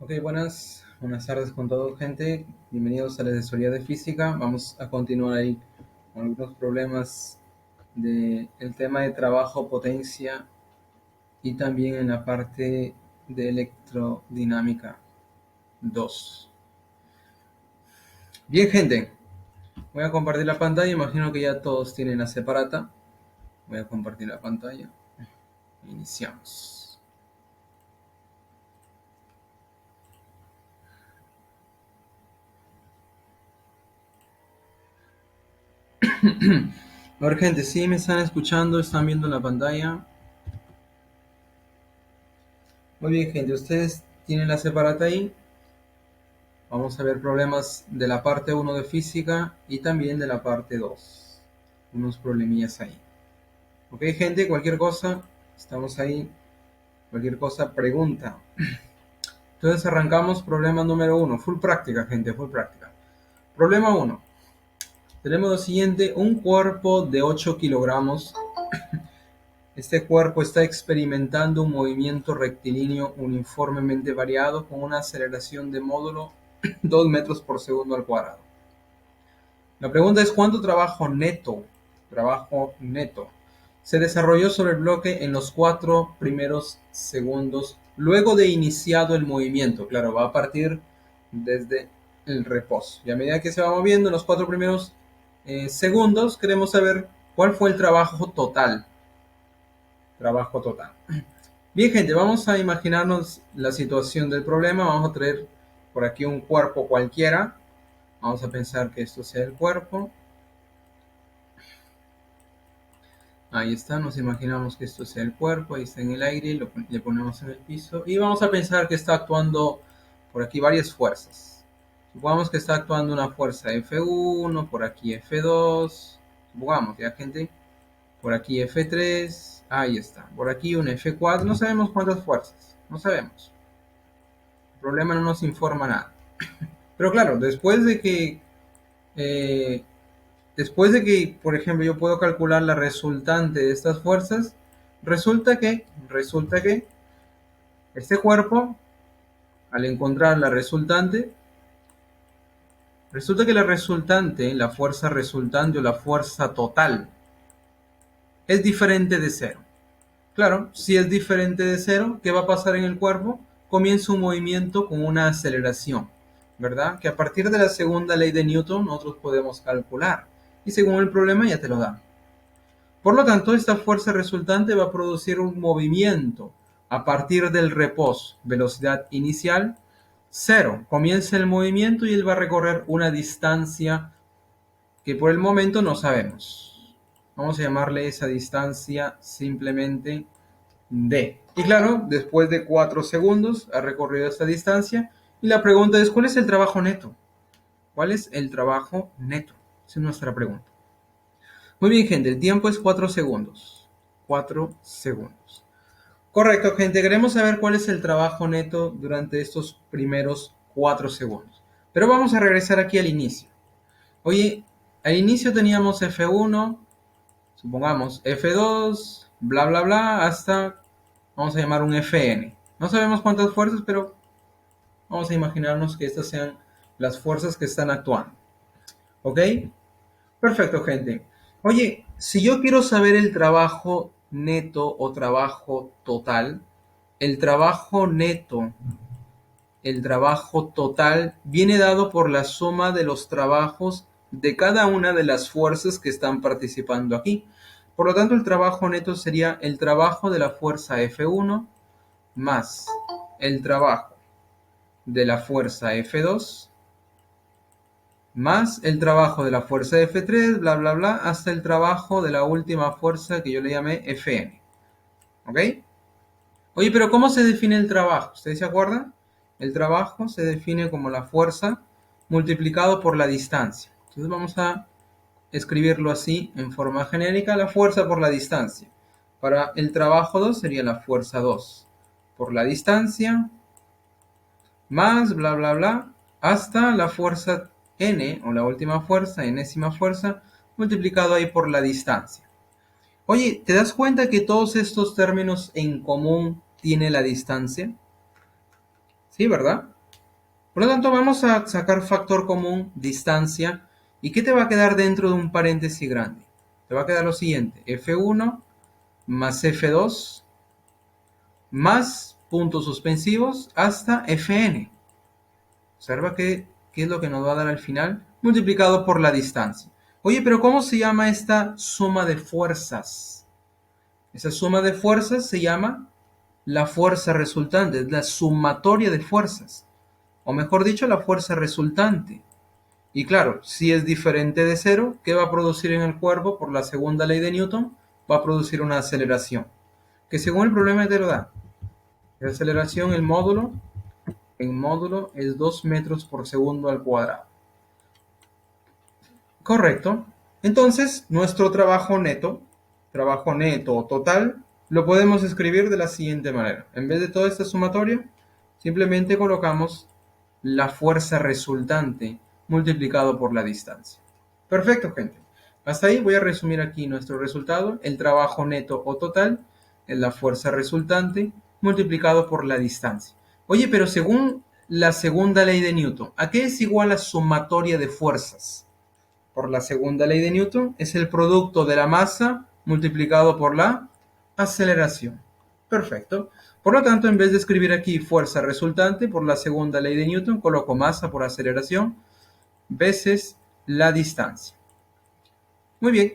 Ok, buenas tardes con todo, gente. Bienvenidos a la asesoría de física. Vamos a continuar ahí con algunos problemas del tema de trabajo, potencia y también en la parte de electrodinámica 2. Bien, gente, voy a compartir la pantalla. Imagino que ya todos tienen la separata. Voy a compartir la pantalla. Iniciamos. A ver, gente, si me están escuchando, están viendo la pantalla. Muy bien, gente, ustedes tienen la separata ahí. Vamos a ver problemas de la parte 1 de física y también de la parte 2. Unos problemillas ahí. Ok, gente, cualquier cosa, estamos ahí. Cualquier cosa, pregunta. Entonces arrancamos problema número 1. Full práctica, gente, full práctica. Problema 1. Tenemos lo siguiente, un cuerpo de 8 kilogramos. Este cuerpo está experimentando un movimiento rectilíneo uniformemente variado con una aceleración de módulo 2 metros por segundo al cuadrado. La pregunta es ¿cuánto trabajo neto, se desarrolló sobre el bloque en los 4 primeros segundos luego de iniciado el movimiento? Claro, va a partir desde el reposo. Y a medida que se va moviendo en los 4 primeros segundos, queremos saber cuál fue el trabajo total. Trabajo total. Bien, gente, vamos a imaginarnos la situación del problema. Vamos a traer por aquí un cuerpo cualquiera. Vamos a pensar que esto sea el cuerpo. Ahí está, nos imaginamos que esto sea el cuerpo, ahí está en el aire, le ponemos en el piso y vamos a pensar que está actuando por aquí varias fuerzas. Supongamos que está actuando una fuerza F1, por aquí F2, supongamos ya, gente, por aquí F3, ahí está, por aquí un F4, no sabemos cuántas fuerzas, no sabemos. El problema no nos informa nada. Pero claro, eh, después de que, por ejemplo, yo puedo calcular la resultante de estas fuerzas, resulta que este cuerpo, al encontrar la resultante, resulta que la resultante, la fuerza resultante o la fuerza total, es diferente de cero. Claro, si es diferente de cero, ¿qué va a pasar en el cuerpo? Comienza un movimiento con una aceleración, ¿verdad? Que a partir de la segunda ley de Newton nosotros podemos calcular. Y según el problema ya te lo da. Por lo tanto, esta fuerza resultante va a producir un movimiento a partir del reposo, velocidad inicial, cero. Comienza el movimiento y él va a recorrer una distancia que por el momento no sabemos. Vamos a llamarle esa distancia simplemente D. Y claro, después de 4 segundos ha recorrido esta distancia y la pregunta es, ¿cuál es el trabajo neto? ¿Cuál es el trabajo neto? Esa es nuestra pregunta. Muy bien, gente, el tiempo es 4 segundos. 4 segundos. Correcto, gente. Queremos saber cuál es el trabajo neto durante estos primeros 4 segundos. Pero vamos a regresar aquí al inicio. Oye, al inicio teníamos F1, supongamos F2, bla, bla, bla, hasta, vamos a llamar un Fn. No sabemos cuántas fuerzas, pero vamos a imaginarnos que estas sean las fuerzas que están actuando. ¿Ok? Perfecto, gente. Oye, si yo quiero saber el trabajo neto o trabajo total, el trabajo neto, el trabajo total viene dado por la suma de los trabajos de cada una de las fuerzas que están participando aquí. Por lo tanto, el trabajo neto sería el trabajo de la fuerza F1 más el trabajo de la fuerza F2 más el trabajo de la fuerza F3, bla, bla, bla, hasta el trabajo de la última fuerza que yo le llamé Fn. ¿Ok? Oye, pero ¿cómo se define el trabajo? ¿Ustedes se acuerdan? El trabajo se define como la fuerza multiplicado por la distancia. Entonces vamos a escribirlo así en forma genérica, la fuerza por la distancia. Para el trabajo 2 sería la fuerza 2 por la distancia más bla bla bla hasta la fuerza n o la última fuerza, enésima fuerza, multiplicado ahí por la distancia. Oye, ¿te das cuenta que todos estos términos en común tiene la distancia? ¿Sí, verdad? Por lo tanto, vamos a sacar factor común, distancia. ¿Y qué te va a quedar dentro de un paréntesis grande? Te va a quedar lo siguiente, F1 más F2 más puntos suspensivos hasta Fn. Observa qué es lo que nos va a dar al final, multiplicado por la distancia. Oye, pero ¿cómo se llama esta suma de fuerzas? Esa suma de fuerzas se llama la fuerza resultante, es la sumatoria de fuerzas, o mejor dicho, la fuerza resultante. Y claro, si es diferente de cero, ¿qué va a producir en el cuerpo por la segunda ley de Newton? Va a producir una aceleración, que según el problema te lo da. La aceleración en módulo es 2 metros por segundo al cuadrado. Correcto. Entonces, nuestro trabajo neto o total, lo podemos escribir de la siguiente manera. En vez de toda esta sumatoria, simplemente colocamos la fuerza resultante multiplicado por la distancia. Perfecto, gente. Hasta ahí voy a resumir aquí nuestro resultado. El trabajo neto o total es la fuerza resultante multiplicado por la distancia. Oye, pero según la segunda ley de Newton, ¿a qué es igual la sumatoria de fuerzas? Por la segunda ley de Newton es el producto de la masa multiplicado por la aceleración. Perfecto. Por lo tanto, en vez de escribir aquí fuerza resultante por la segunda ley de Newton, coloco masa por aceleración veces la distancia. Muy bien.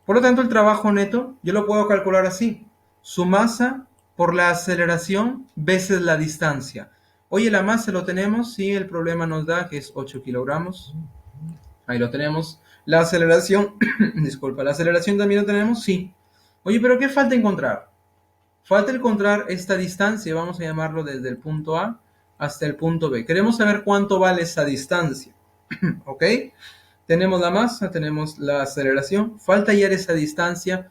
Por lo tanto, el trabajo neto yo lo puedo calcular así. Su masa por la aceleración veces la distancia. Oye, la masa lo tenemos, sí, el problema nos da que es 8 kilogramos. Ahí lo tenemos. La aceleración, disculpa, la aceleración también lo tenemos, sí. Oye, pero ¿qué falta encontrar? Falta encontrar esta distancia, vamos a llamarlo desde el punto A hasta el punto B. Queremos saber cuánto vale esa distancia, ¿ok? Tenemos la masa, tenemos la aceleración, falta hallar esa distancia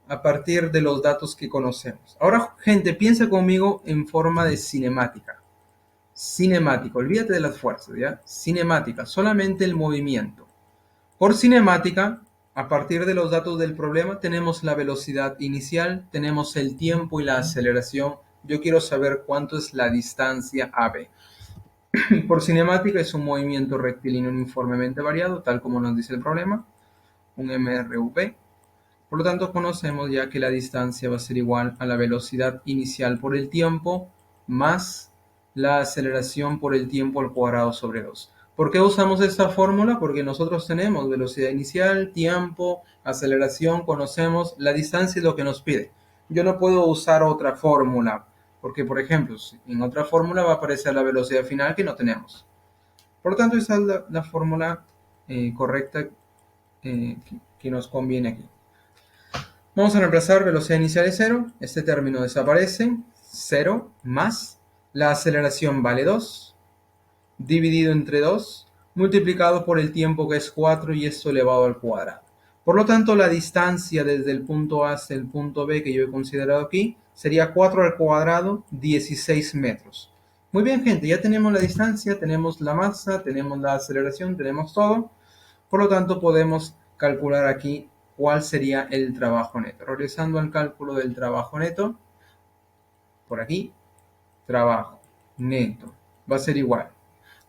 a partir de los datos que conocemos. Ahora, gente, piensa conmigo en forma de cinemática. Cinemática, olvídate de las fuerzas, ¿ya? Cinemática, solamente el movimiento. Por cinemática, a partir de los datos del problema, tenemos la velocidad inicial, tenemos el tiempo y la aceleración. Yo quiero saber cuánto es la distancia AB. Por cinemática es un movimiento rectilíneo uniformemente variado, tal como nos dice el problema, un MRV. Por lo tanto, conocemos ya que la distancia va a ser igual a la velocidad inicial por el tiempo más la aceleración por el tiempo al cuadrado sobre 2. ¿Por qué usamos esta fórmula? Porque nosotros tenemos velocidad inicial, tiempo, aceleración, conocemos, la distancia es lo que nos pide. Yo no puedo usar otra fórmula, porque por ejemplo, en otra fórmula va a aparecer la velocidad final que no tenemos. Por lo tanto, esa es la fórmula correcta que nos conviene aquí. Vamos a reemplazar velocidad inicial es 0, este término desaparece, 0 más la aceleración vale 2, dividido entre 2, multiplicado por el tiempo que es 4 y esto elevado al cuadrado. Por lo tanto, la distancia desde el punto A hasta el punto B que yo he considerado aquí sería 4 al cuadrado, 16 metros. Muy bien, gente, ya tenemos la distancia, tenemos la masa, tenemos la aceleración, tenemos todo. Por lo tanto, podemos calcular aquí cuál sería el trabajo neto. Regresando al cálculo del trabajo neto, por aquí, trabajo neto va a ser igual.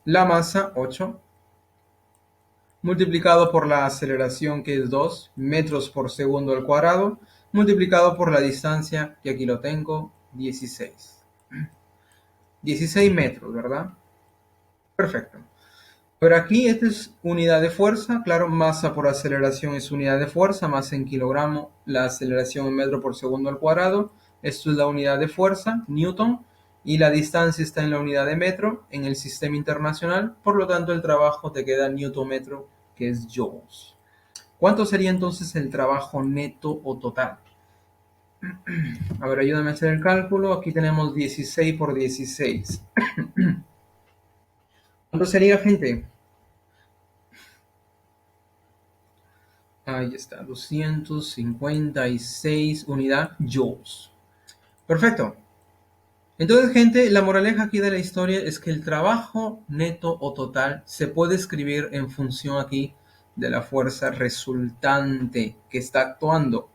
La masa, 8, multiplicado por la aceleración, que es 2 metros por segundo al cuadrado, multiplicado por la distancia, que aquí lo tengo, 16. 16 metros, ¿verdad? Perfecto. Pero aquí esta es unidad de fuerza, claro, masa por aceleración es unidad de fuerza, masa en kilogramo, la aceleración en metro por segundo al cuadrado, esto es la unidad de fuerza, Newton, y la distancia está en la unidad de metro en el sistema internacional, por lo tanto el trabajo te queda Newton-metro, que es joules. ¿Cuánto sería entonces el trabajo neto o total? A ver, ayúdame a hacer el cálculo, aquí tenemos 16 por 16. ¿Cuánto sería, gente? Ahí está, 256 unidad joules. Perfecto. Entonces, gente, la moraleja aquí de la historia es que el trabajo neto o total se puede escribir en función aquí de la fuerza resultante que está actuando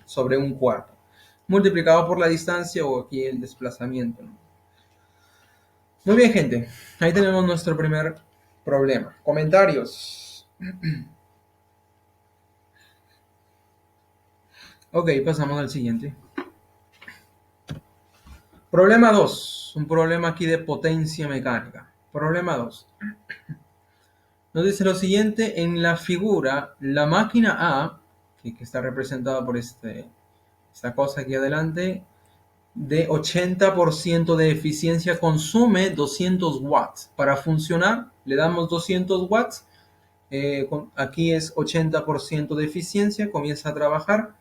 sobre un cuerpo, multiplicado por la distancia o aquí el desplazamiento, ¿no? Muy bien, gente. Ahí tenemos nuestro primer problema. Comentarios. Ok, pasamos al siguiente. Problema 2. Un problema aquí de potencia mecánica. Problema 2. Nos dice lo siguiente. En la figura, la máquina A, que está representada por esta cosa aquí adelante, de 80% de eficiencia, consume 200 watts. Para funcionar, le damos 200 watts. Aquí es 80% de eficiencia, comienza a trabajar.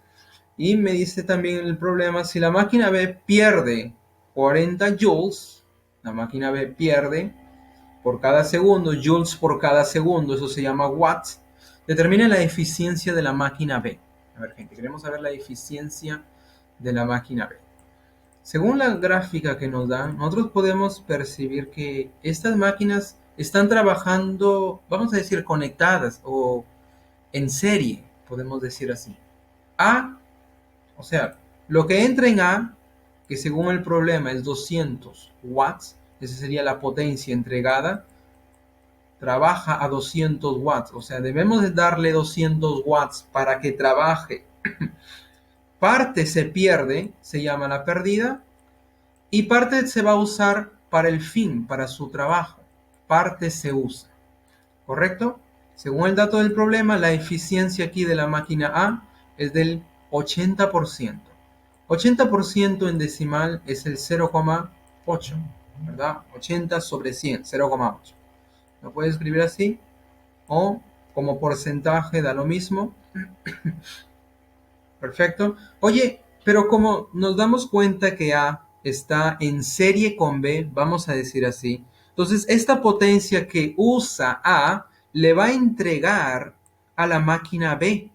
Y me dice también el problema, si la máquina B pierde 40 joules, la máquina B pierde por cada segundo, joules por cada segundo, eso se llama watts, determina la eficiencia de la máquina B. A ver, gente, queremos saber la eficiencia de la máquina B. Según la gráfica que nos dan, nosotros podemos percibir que estas máquinas están trabajando, vamos a decir, conectadas o en serie, podemos decir así. O sea, lo que entra en A, que según el problema es 200 watts, esa sería la potencia entregada, trabaja a 200 watts. O sea, debemos de darle 200 watts para que trabaje. Parte se pierde, se llama la pérdida, y parte se va a usar para el fin, para su trabajo. Parte se usa. ¿Correcto? Según el dato del problema, la eficiencia aquí de la máquina A es del 80%. 80% en decimal es el 0,8, ¿verdad? 80 sobre 100, 0,8. Lo puedes escribir así o como porcentaje da lo mismo. Perfecto. Oye, pero como nos damos cuenta que A está en serie con B, vamos a decir así, entonces esta potencia que usa A le va a entregar a la máquina B.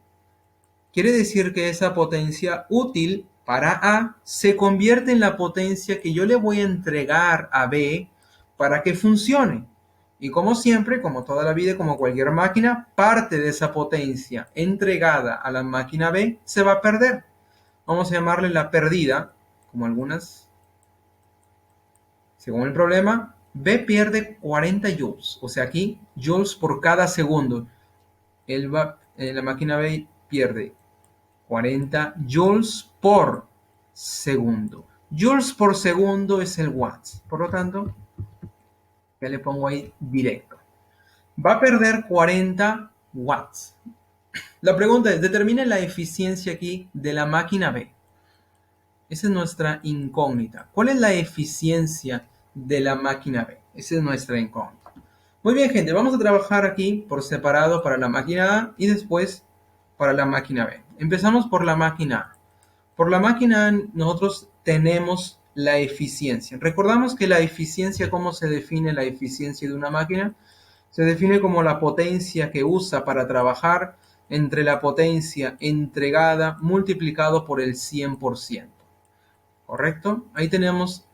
Quiere decir que esa potencia útil para A se convierte en la potencia que yo le voy a entregar a B para que funcione. Y como siempre, como toda la vida, como cualquier máquina, parte de esa potencia entregada a la máquina B se va a perder. Vamos a llamarle la perdida, como algunas. Según el problema, B pierde 40 joules. O sea, aquí, joules por cada segundo. La máquina B pierde 40 joules por segundo. Joules por segundo es el watts. Por lo tanto, ya le pongo ahí directo. Va a perder 40 watts. La pregunta es, determine la eficiencia aquí de la máquina B. Esa es nuestra incógnita. ¿Cuál es la eficiencia de la máquina B? Esa es nuestra incógnita. Muy bien, gente. Vamos a trabajar aquí por separado para la máquina A y después para la máquina B. Empezamos por la máquina A. Por la máquina A nosotros tenemos la eficiencia. Recordamos que la eficiencia, ¿cómo se define la eficiencia de una máquina? Se define como la potencia que usa para trabajar entre la potencia entregada multiplicado por el 100%. ¿Correcto? Ahí tenemos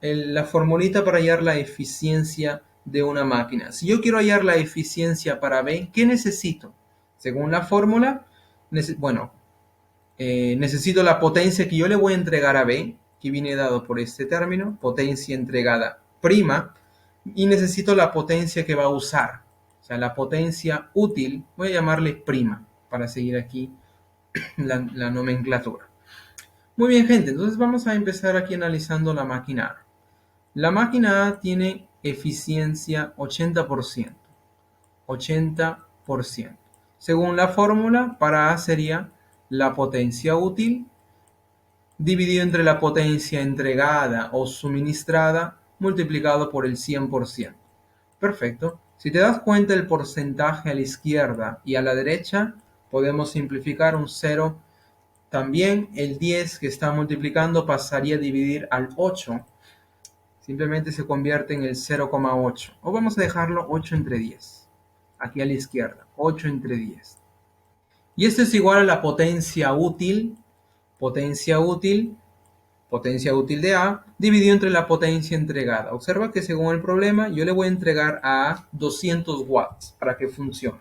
la formulita para hallar la eficiencia de una máquina. Si yo quiero hallar la eficiencia para B, ¿qué necesito? Según la fórmula, necesito la potencia que yo le voy a entregar a B, que viene dado por este término, potencia entregada prima, y necesito la potencia que va a usar, o sea, la potencia útil, voy a llamarle prima, para seguir aquí la nomenclatura. Muy bien, gente, entonces vamos a empezar aquí analizando la máquina A. La máquina A tiene eficiencia 80%. 80%. Según la fórmula, para A sería la potencia útil dividido entre la potencia entregada o suministrada multiplicado por el 100%. Perfecto. Si te das cuenta el porcentaje a la izquierda y a la derecha, podemos simplificar un 0. También el 10 que está multiplicando pasaría a dividir al 8. Simplemente se convierte en el 0,8. O vamos a dejarlo 8 entre 10. Aquí a la izquierda. 8 entre 10. Y esto es igual a la potencia útil. Potencia útil de A dividido entre la potencia entregada. Observa que según el problema yo le voy a entregar a A 200 watts para que funcione.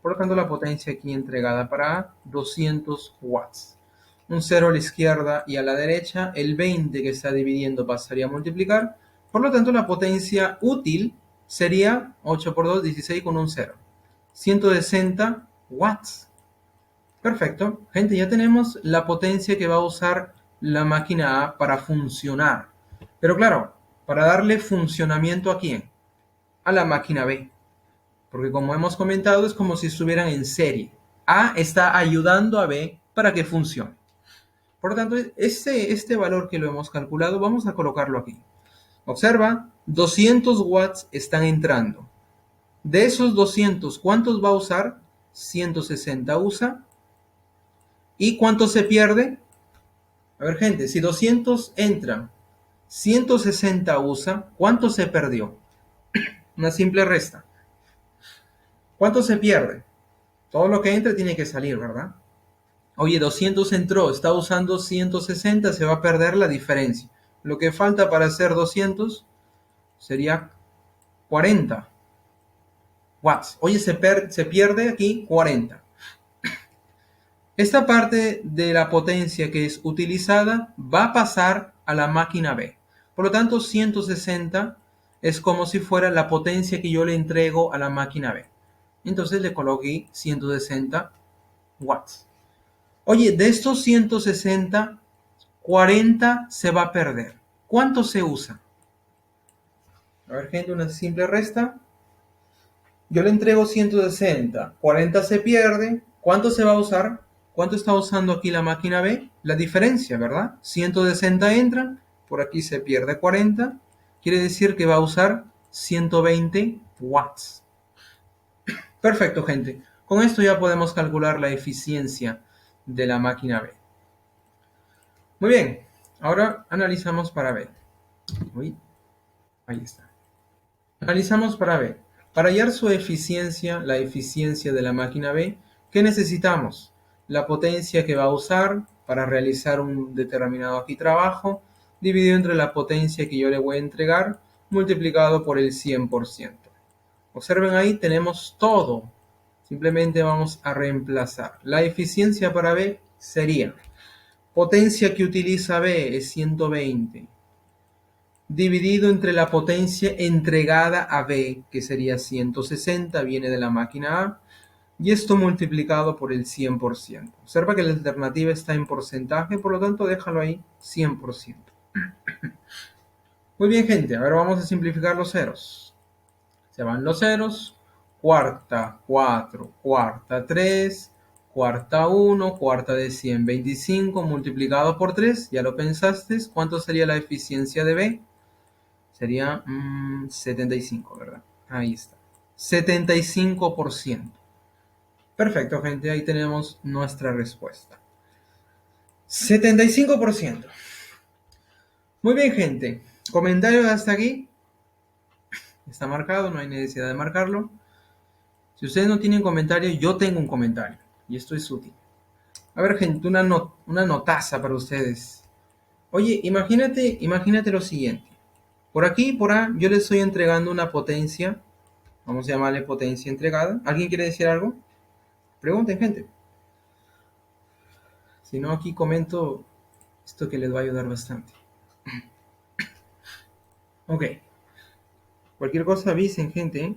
Por lo tanto la potencia aquí entregada para A 200 watts. Un 0 a la izquierda y a la derecha, el 20 que está dividiendo pasaría a multiplicar Por lo tanto, la potencia útil sería 8 por 2, 16 con un 0. 160 watts. Perfecto. Gente, ya tenemos la potencia que va a usar la máquina A para funcionar. Pero claro, para darle funcionamiento ¿a quién? A la máquina B. Porque como hemos comentado, es como si estuvieran en serie. A está ayudando a B para que funcione. Por lo tanto, este valor que lo hemos calculado, vamos a colocarlo aquí. Observa, 200 watts están entrando. De esos 200, ¿cuántos va a usar? 160 usa. ¿Y cuánto se pierde? A ver, gente, si 200 entran, 160 usa, ¿cuánto se perdió? Una simple resta. ¿Cuánto se pierde? Todo lo que entre tiene que salir, ¿verdad? Oye, 200 entró, está usando 160, se va a perder la diferencia. Lo que falta para hacer 200 sería 40 watts. Oye, se pierde aquí 40. Esta parte de la potencia que es utilizada va a pasar a la máquina B. Por lo tanto, 160 es como si fuera la potencia que yo le entrego a la máquina B. Entonces le coloqué 160 watts. Oye, de estos 160, 40 se va a perder. ¿Cuánto se usa? A ver, gente, una simple resta. Yo le entrego 160, 40 se pierde. ¿Cuánto se va a usar? ¿Cuánto está usando aquí la máquina B? La diferencia, ¿verdad? 160 entran, por aquí se pierde 40. Quiere decir que va a usar 120 watts. Perfecto, gente. Con esto ya podemos calcular la eficiencia de la máquina B. Muy bien, ahora analizamos para B. Uy, ahí está. Analizamos para B. Para hallar su eficiencia, la eficiencia de la máquina B, ¿qué necesitamos? La potencia que va a usar para realizar un determinado aquí trabajo, dividido entre la potencia que yo le voy a entregar, multiplicado por el 100%. Observen ahí, tenemos todo. Simplemente vamos a reemplazar. La eficiencia para B sería, potencia que utiliza B es 120, dividido entre la potencia entregada a B, que sería 160, viene de la máquina A, y esto multiplicado por el 100%. Observa que la alternativa está en porcentaje, por lo tanto déjalo ahí, 100%. Muy bien, gente, ahora vamos a simplificar los ceros. Se van los ceros, cuarta 4, cuarta 3, cuarta 1, cuarta de 125 multiplicado por 3, ya lo pensaste, ¿cuánto sería la eficiencia de B? Sería 75, ¿verdad? Ahí está. 75%. Perfecto, gente. Ahí tenemos nuestra respuesta. 75%. Muy bien, gente. ¿Comentario hasta aquí? Está marcado, no hay necesidad de marcarlo. Si ustedes no tienen comentario, yo tengo un comentario. Y esto es útil. A ver, gente, una notaza para ustedes. Oye, imagínate lo siguiente. Por aquí y por A, yo les estoy entregando una potencia. Vamos a llamarle potencia entregada. ¿Alguien quiere decir algo? Pregunten, gente. Si no, aquí comento esto que les va a ayudar bastante. Ok. Cualquier cosa avisen, gente.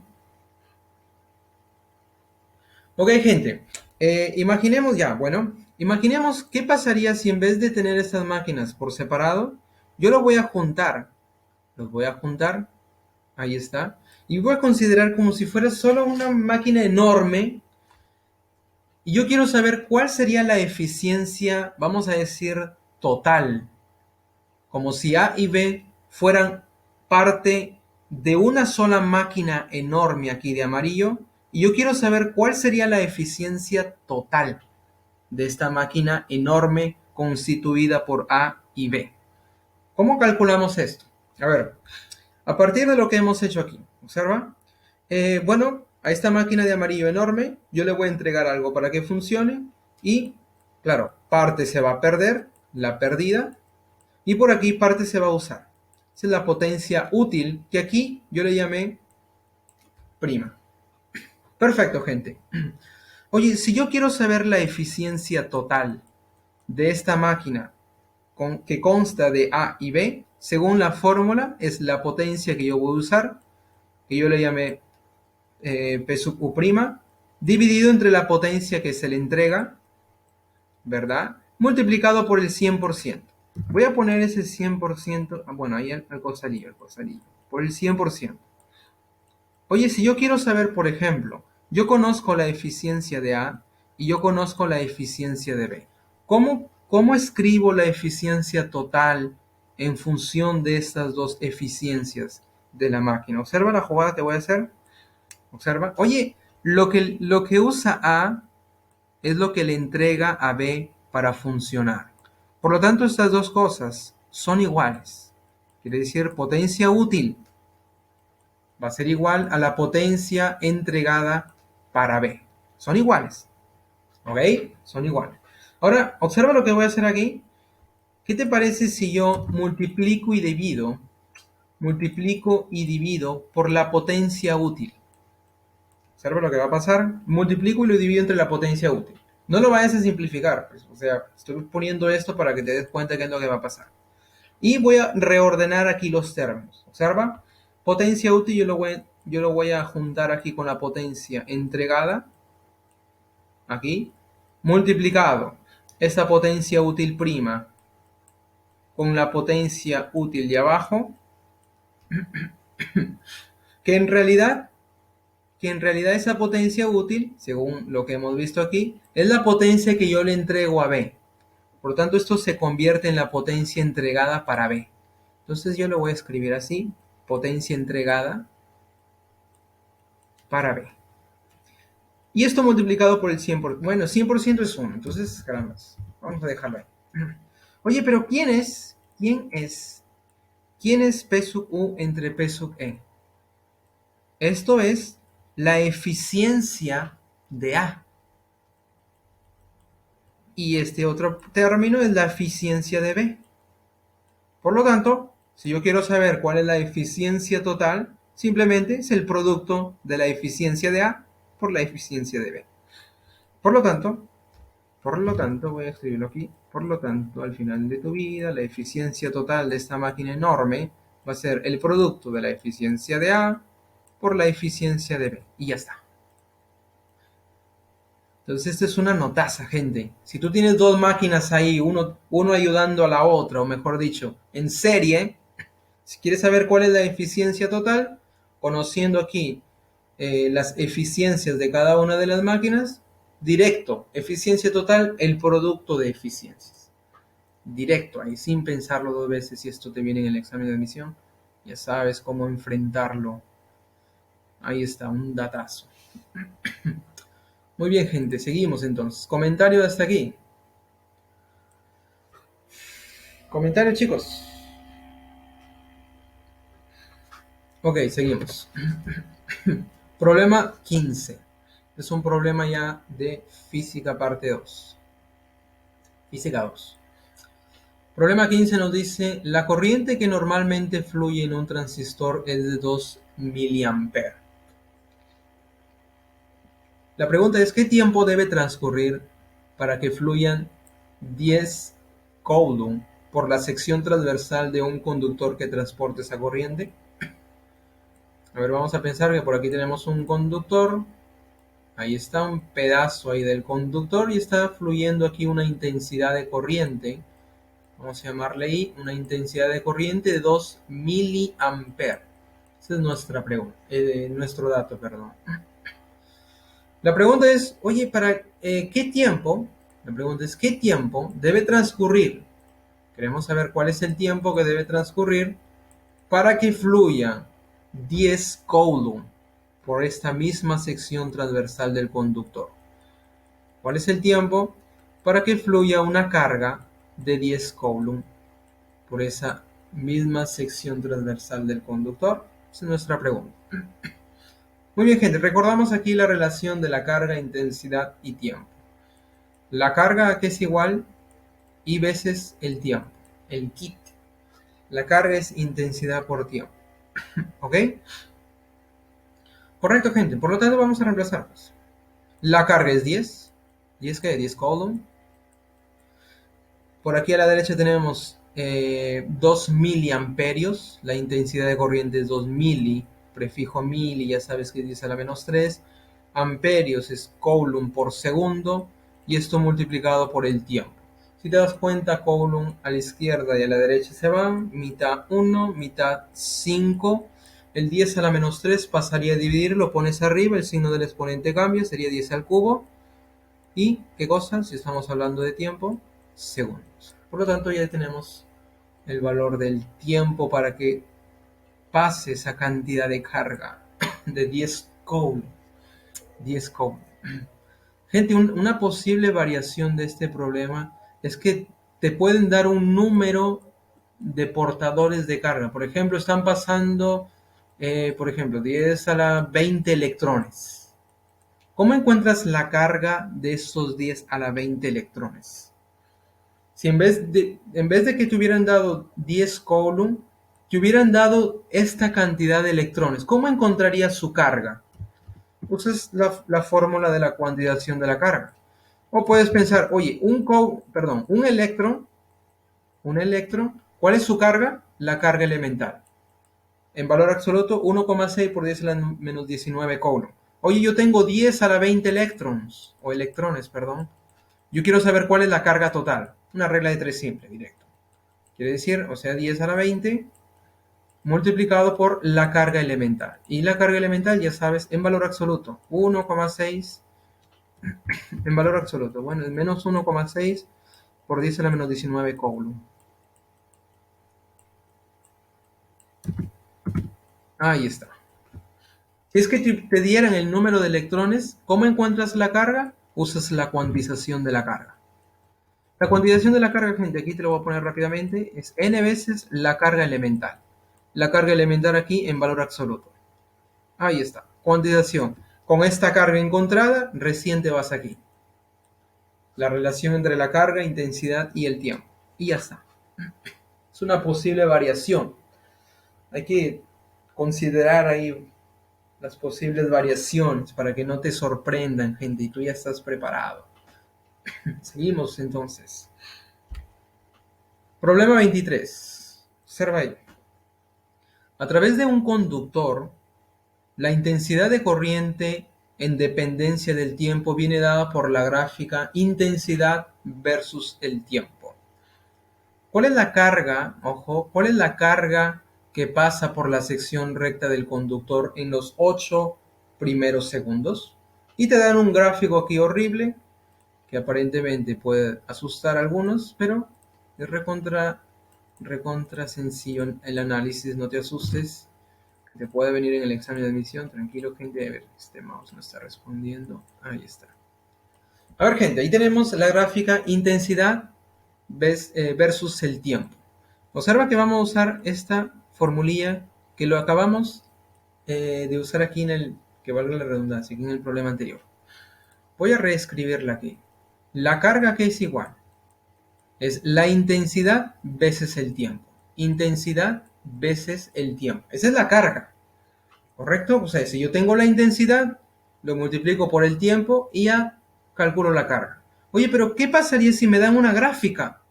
Ok, gente. Imaginemos qué pasaría si en vez de tener estas máquinas por separado, yo los voy a juntar. Los voy a juntar. Ahí está. Y voy a considerar como si fuera solo una máquina enorme. Y yo quiero saber cuál sería la eficiencia, vamos a decir, total. Como si A y B fueran parte de una sola máquina enorme aquí de amarillo. Y yo quiero saber cuál sería la eficiencia total de esta máquina enorme constituida por A y B. ¿Cómo calculamos esto? A ver, a partir de lo que hemos hecho aquí, observa. A esta máquina de amarillo enorme yo le voy a entregar algo para que funcione y, claro, parte se va a perder, la perdida, y por aquí parte se va a usar. Esa es la potencia útil que aquí yo le llamé prima. Perfecto, gente. Oye, si yo quiero saber la eficiencia total de esta máquina que consta de A y B, según la fórmula, es la potencia que yo voy a usar, que yo le llamé P sub U', dividido entre la potencia que se le entrega, ¿verdad? Multiplicado por el 100%. Voy a poner ese 100%, bueno, ahí el cosalillo, por el 100%. Oye, si yo quiero saber, por ejemplo, yo conozco la eficiencia de A y yo conozco la eficiencia de B. ¿Cómo escribo la eficiencia total en función de estas dos eficiencias de la máquina? Observa la jugada que voy a hacer. Observa. Oye, lo que usa A es lo que le entrega a B para funcionar. Por lo tanto, estas dos cosas son iguales. Quiere decir, potencia útil va a ser igual a la potencia entregada para B. Son iguales. ¿Ok? Son iguales. Ahora, observa lo que voy a hacer aquí. ¿Qué te parece si yo multiplico y divido por la potencia útil? Observa lo que va a pasar. Multiplico y lo divido entre la potencia útil. No lo vayas a simplificar. Pues, o sea, estoy poniendo esto para que te des cuenta qué es lo que va a pasar. Y voy a reordenar aquí los términos. Observa. Potencia útil yo lo voy a juntar aquí con la potencia entregada. Aquí. Multiplicado. Esa potencia útil prima con la potencia útil de abajo. que en realidad esa potencia útil, según lo que hemos visto aquí, es la potencia que yo le entrego a B. Por lo tanto, esto se convierte en la potencia entregada para B. Entonces yo lo voy a escribir así, potencia entregada para B. Y esto multiplicado por el 100%. Bueno, 100% es 1, entonces, caramba, vamos a dejarlo ahí. Oye, pero ¿quién es P sub U entre P sub E? Esto es la eficiencia de A. Y este otro término es la eficiencia de B. Por lo tanto, si yo quiero saber cuál es la eficiencia total, simplemente es el producto de la eficiencia de A por la eficiencia de B. Por lo tanto, voy a escribirlo aquí. Por lo tanto, al final de tu vida, la eficiencia total de esta máquina enorme va a ser el producto de la eficiencia de A por la eficiencia de B. Y ya está. Entonces, esta es una notaza, gente. Si tú tienes dos máquinas ahí, uno ayudando a la otra, o mejor dicho, en serie, si quieres saber cuál es la eficiencia total, conociendo aquí las eficiencias de cada una de las máquinas, directo, eficiencia total, el producto de eficiencias. Directo, ahí sin pensarlo dos veces, si esto te viene en el examen de admisión, ya sabes cómo enfrentarlo. Ahí está, un datazo. Muy bien, gente, seguimos entonces. Comentario hasta aquí. Comentario, chicos. Ok, seguimos. Problema 15. Es un problema ya de física parte 2. Física 2. Problema 15 nos dice, la corriente que normalmente fluye en un transistor es de 2 miliamperes. La pregunta es, ¿qué tiempo debe transcurrir para que fluyan 10 coulomb por la sección transversal de un conductor que transporte esa corriente? A ver, vamos a pensar que por aquí tenemos un conductor. Ahí está un pedazo ahí del conductor y está fluyendo aquí una intensidad de corriente. Vamos a llamarle ahí una intensidad de corriente de 2 miliamperes. Esa es nuestra pregunta, nuestro dato, perdón. La pregunta es, oye, ¿para qué tiempo? La pregunta es, ¿qué tiempo debe transcurrir? Queremos saber cuál es el tiempo que debe transcurrir para que fluya 10 coulomb por esta misma sección transversal del conductor. ¿Cuál es el tiempo para que fluya una carga de 10 coulomb por esa misma sección transversal del conductor? Esa es nuestra pregunta. Muy bien, gente, recordamos aquí la relación de la carga, intensidad y tiempo. La carga que es igual I veces el tiempo, el kit. La carga es intensidad por tiempo. ¿Ok? Correcto, gente. Por lo tanto, vamos a reemplazarlos. La carga es 10. ¿10 qué? 10 coulomb. Por aquí a la derecha tenemos 2 miliamperios, la intensidad de corriente es 2 mili, prefijo mili, ya sabes que es 10 a la menos 3, amperios es coulomb por segundo, y esto multiplicado por el tiempo. Si te das cuenta, coulomb a la izquierda y a la derecha se van, mitad 1, mitad 5, el 10 a la menos 3 pasaría a dividir, lo pones arriba, el signo del exponente cambia, sería 10 al cubo, y ¿qué cosa? Si estamos hablando de tiempo, segundos. Por lo tanto, ya tenemos el valor del tiempo para que pase esa cantidad de carga de 10 coulomb. 10 coulomb. Gente, una posible variación de este problema es que te pueden dar un número de portadores de carga. Por ejemplo, están pasando, por ejemplo, 10 a la 20 electrones. ¿Cómo encuentras la carga de estos 10 a la 20 electrones? Si en vez de que te hubieran dado 10 coulomb, te hubieran dado esta cantidad de electrones, ¿cómo encontrarías su carga? Usas la fórmula de la cuantización de la carga. O puedes pensar, oye, un electrón, ¿cuál es su carga? La carga elemental. En valor absoluto, 1,6 por 10 a la menos 19 coulomb. Oye, yo tengo 10 a la 20 electrones, perdón. Yo quiero saber cuál es la carga total. Una regla de 3 simple, directo. Quiere decir, o sea, 10 a la 20 multiplicado por la carga elemental. Y la carga elemental, ya sabes, en valor absoluto, 1,6 en valor absoluto. Bueno, es menos 1,6 por 10 a la menos 19 coulomb. Ahí está. Si es que te dieran el número de electrones, ¿cómo encuentras la carga? Usas la cuantización de la carga. La cuantización de la carga, gente, aquí te lo voy a poner rápidamente, es n veces la carga elemental. La carga elemental aquí en valor absoluto. Ahí está. Cuantización. Con esta carga encontrada, recién te vas aquí. La relación entre la carga, intensidad y el tiempo. Y ya está. Es una posible variación. Hay que considerar ahí las posibles variaciones para que no te sorprendan, gente, y tú ya estás preparado. Seguimos entonces. Problema 23. Observa ahí. A través de un conductor, la intensidad de corriente en dependencia del tiempo viene dada por la gráfica intensidad versus el tiempo. ¿Cuál es la carga? Ojo, ¿cuál es la carga que pasa por la sección recta del conductor en los 8 primeros segundos? Y te dan un gráfico aquí horrible que aparentemente puede asustar a algunos, pero es recontra sencillo el análisis, no te asustes. Te puede venir en el examen de admisión, tranquilo, gente. A ver, este mouse no está respondiendo. Ahí está. A ver, gente, ahí tenemos la gráfica intensidad versus el tiempo. Observa que vamos a usar esta formulilla que lo acabamos de usar aquí que valga la redundancia, aquí en el problema anterior. Voy a reescribirla aquí. La carga que es igual es la intensidad veces el tiempo. Intensidad veces el tiempo. Esa es la carga. ¿Correcto? O sea, si yo tengo la intensidad, lo multiplico por el tiempo y ya calculo la carga. Oye, pero ¿qué pasaría si me dan una gráfica?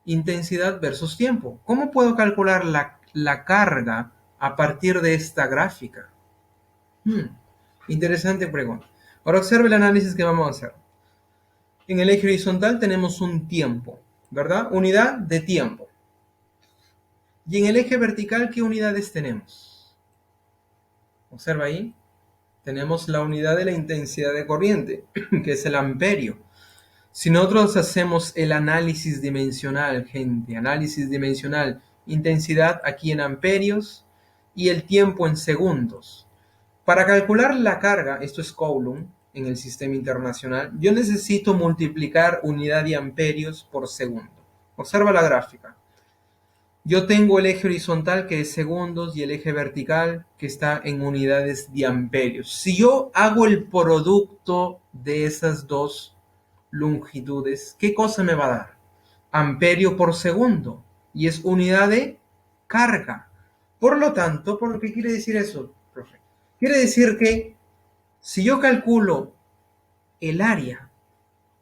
Intensidad versus tiempo. ¿Cómo puedo calcular la carga a partir de esta gráfica? Interesante pregunta. Ahora observe el análisis que vamos a hacer. En el eje horizontal tenemos un tiempo, ¿verdad? Unidad de tiempo. Y en el eje vertical, ¿qué unidades tenemos? Observa ahí. Tenemos la unidad de la intensidad de corriente, que es el amperio. Si nosotros hacemos el análisis dimensional, gente, análisis dimensional, intensidad aquí en amperios y el tiempo en segundos. Para calcular la carga, esto es Coulomb en el sistema internacional, yo necesito multiplicar unidad de amperios por segundo. Observa la gráfica. Yo tengo el eje horizontal que es segundos y el eje vertical que está en unidades de amperios. Si yo hago el producto de esas dos longitudes, ¿qué cosa me va a dar? Amperio por segundo y es unidad de carga. Por lo tanto, ¿por qué quiere decir eso, profe? Quiere decir que si yo calculo el área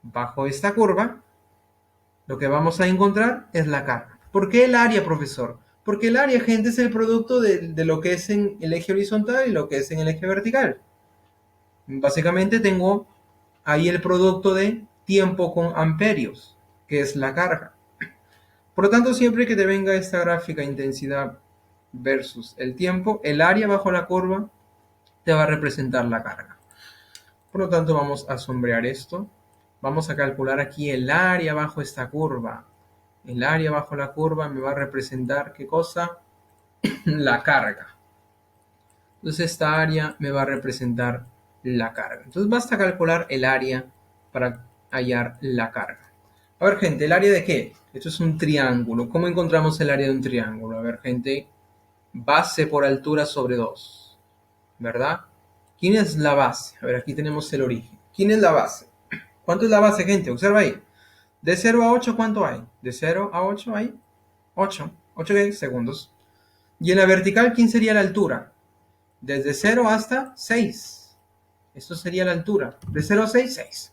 bajo esta curva, lo que vamos a encontrar es la carga. ¿Por qué el área, profesor? Porque el área, gente, es el producto de lo que es en el eje horizontal y lo que es en el eje vertical. Básicamente tengo ahí el producto de tiempo con amperios, que es la carga. Por lo tanto, siempre que te venga esta gráfica intensidad versus el tiempo, el área bajo la curva te va a representar la carga. Por lo tanto, vamos a sombrear esto. Vamos a calcular aquí el área bajo esta curva. El área bajo la curva me va a representar, ¿qué cosa? La carga. Entonces esta área me va a representar la carga. Entonces basta calcular el área para hallar la carga. A ver, gente, ¿el área de qué? Esto es un triángulo. ¿Cómo encontramos el área de un triángulo? A ver, gente, base por altura sobre 2, ¿verdad? ¿Quién es la base? A ver, aquí tenemos el origen. ¿Quién es la base? ¿Cuánto es la base, gente? Observa ahí. De 0 a 8, ¿cuánto hay? De 0 a 8 hay 8. 8 segundos. Y en la vertical, ¿quién sería la altura? Desde 0 hasta 6. Esto sería la altura. De 0 a 6, 6.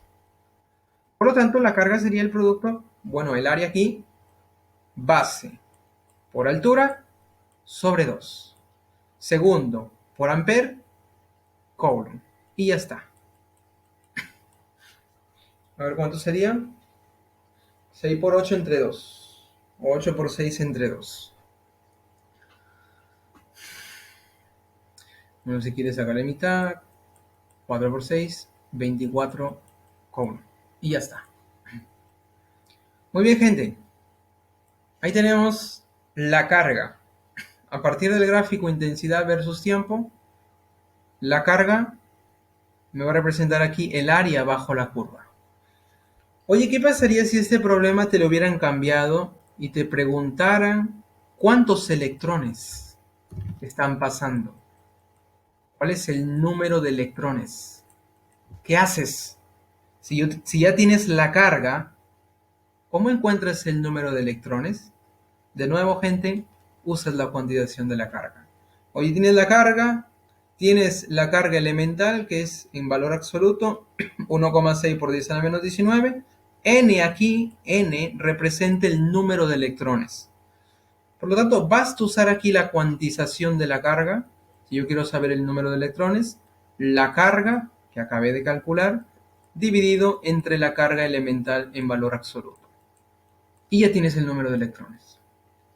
Por lo tanto, la carga sería el producto, bueno, el área aquí, base por altura sobre 2. Segundo, por amper, coulomb. Y ya está. A ver cuánto sería. 6 por 8 entre 2. O 8 por 6 entre 2. Bueno, si quieres sacar la mitad. 4 por 6, 24 coulomb. Y ya está. Muy bien, gente. Ahí tenemos la carga. A partir del gráfico intensidad versus tiempo, la carga me va a representar aquí el área bajo la curva. Oye, ¿qué pasaría si este problema te lo hubieran cambiado y te preguntaran cuántos electrones están pasando? ¿Cuál es el número de electrones? ¿Qué haces? Si ya tienes la carga, ¿cómo encuentras el número de electrones? De nuevo, gente, usas la cuantización de la carga. Hoy tienes la carga elemental, que es en valor absoluto 1,6 por 10 a la menos 19. N aquí, N representa el número de electrones. Por lo tanto, basta usar aquí la cuantización de la carga. Si yo quiero saber el número de electrones, la carga que acabé de calcular, dividido entre la carga elemental en valor absoluto. Y ya tienes el número de electrones.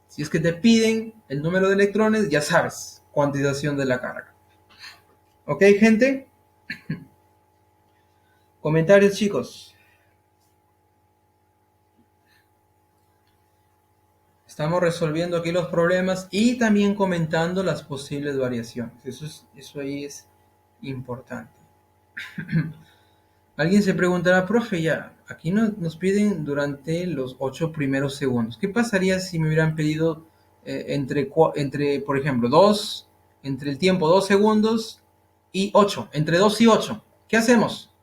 Si es que te piden el número de electrones, ya sabes, cuantización de la carga. ¿Ok, gente? Comentarios, chicos. Estamos resolviendo aquí los problemas y también comentando las posibles variaciones. Eso ahí es importante. Alguien se preguntará, profe, ya, aquí nos piden durante los 8 primeros segundos. ¿Qué pasaría si me hubieran pedido entre, por ejemplo, entre el tiempo 2 segundos y 8, entre 2 y 8? ¿Qué hacemos?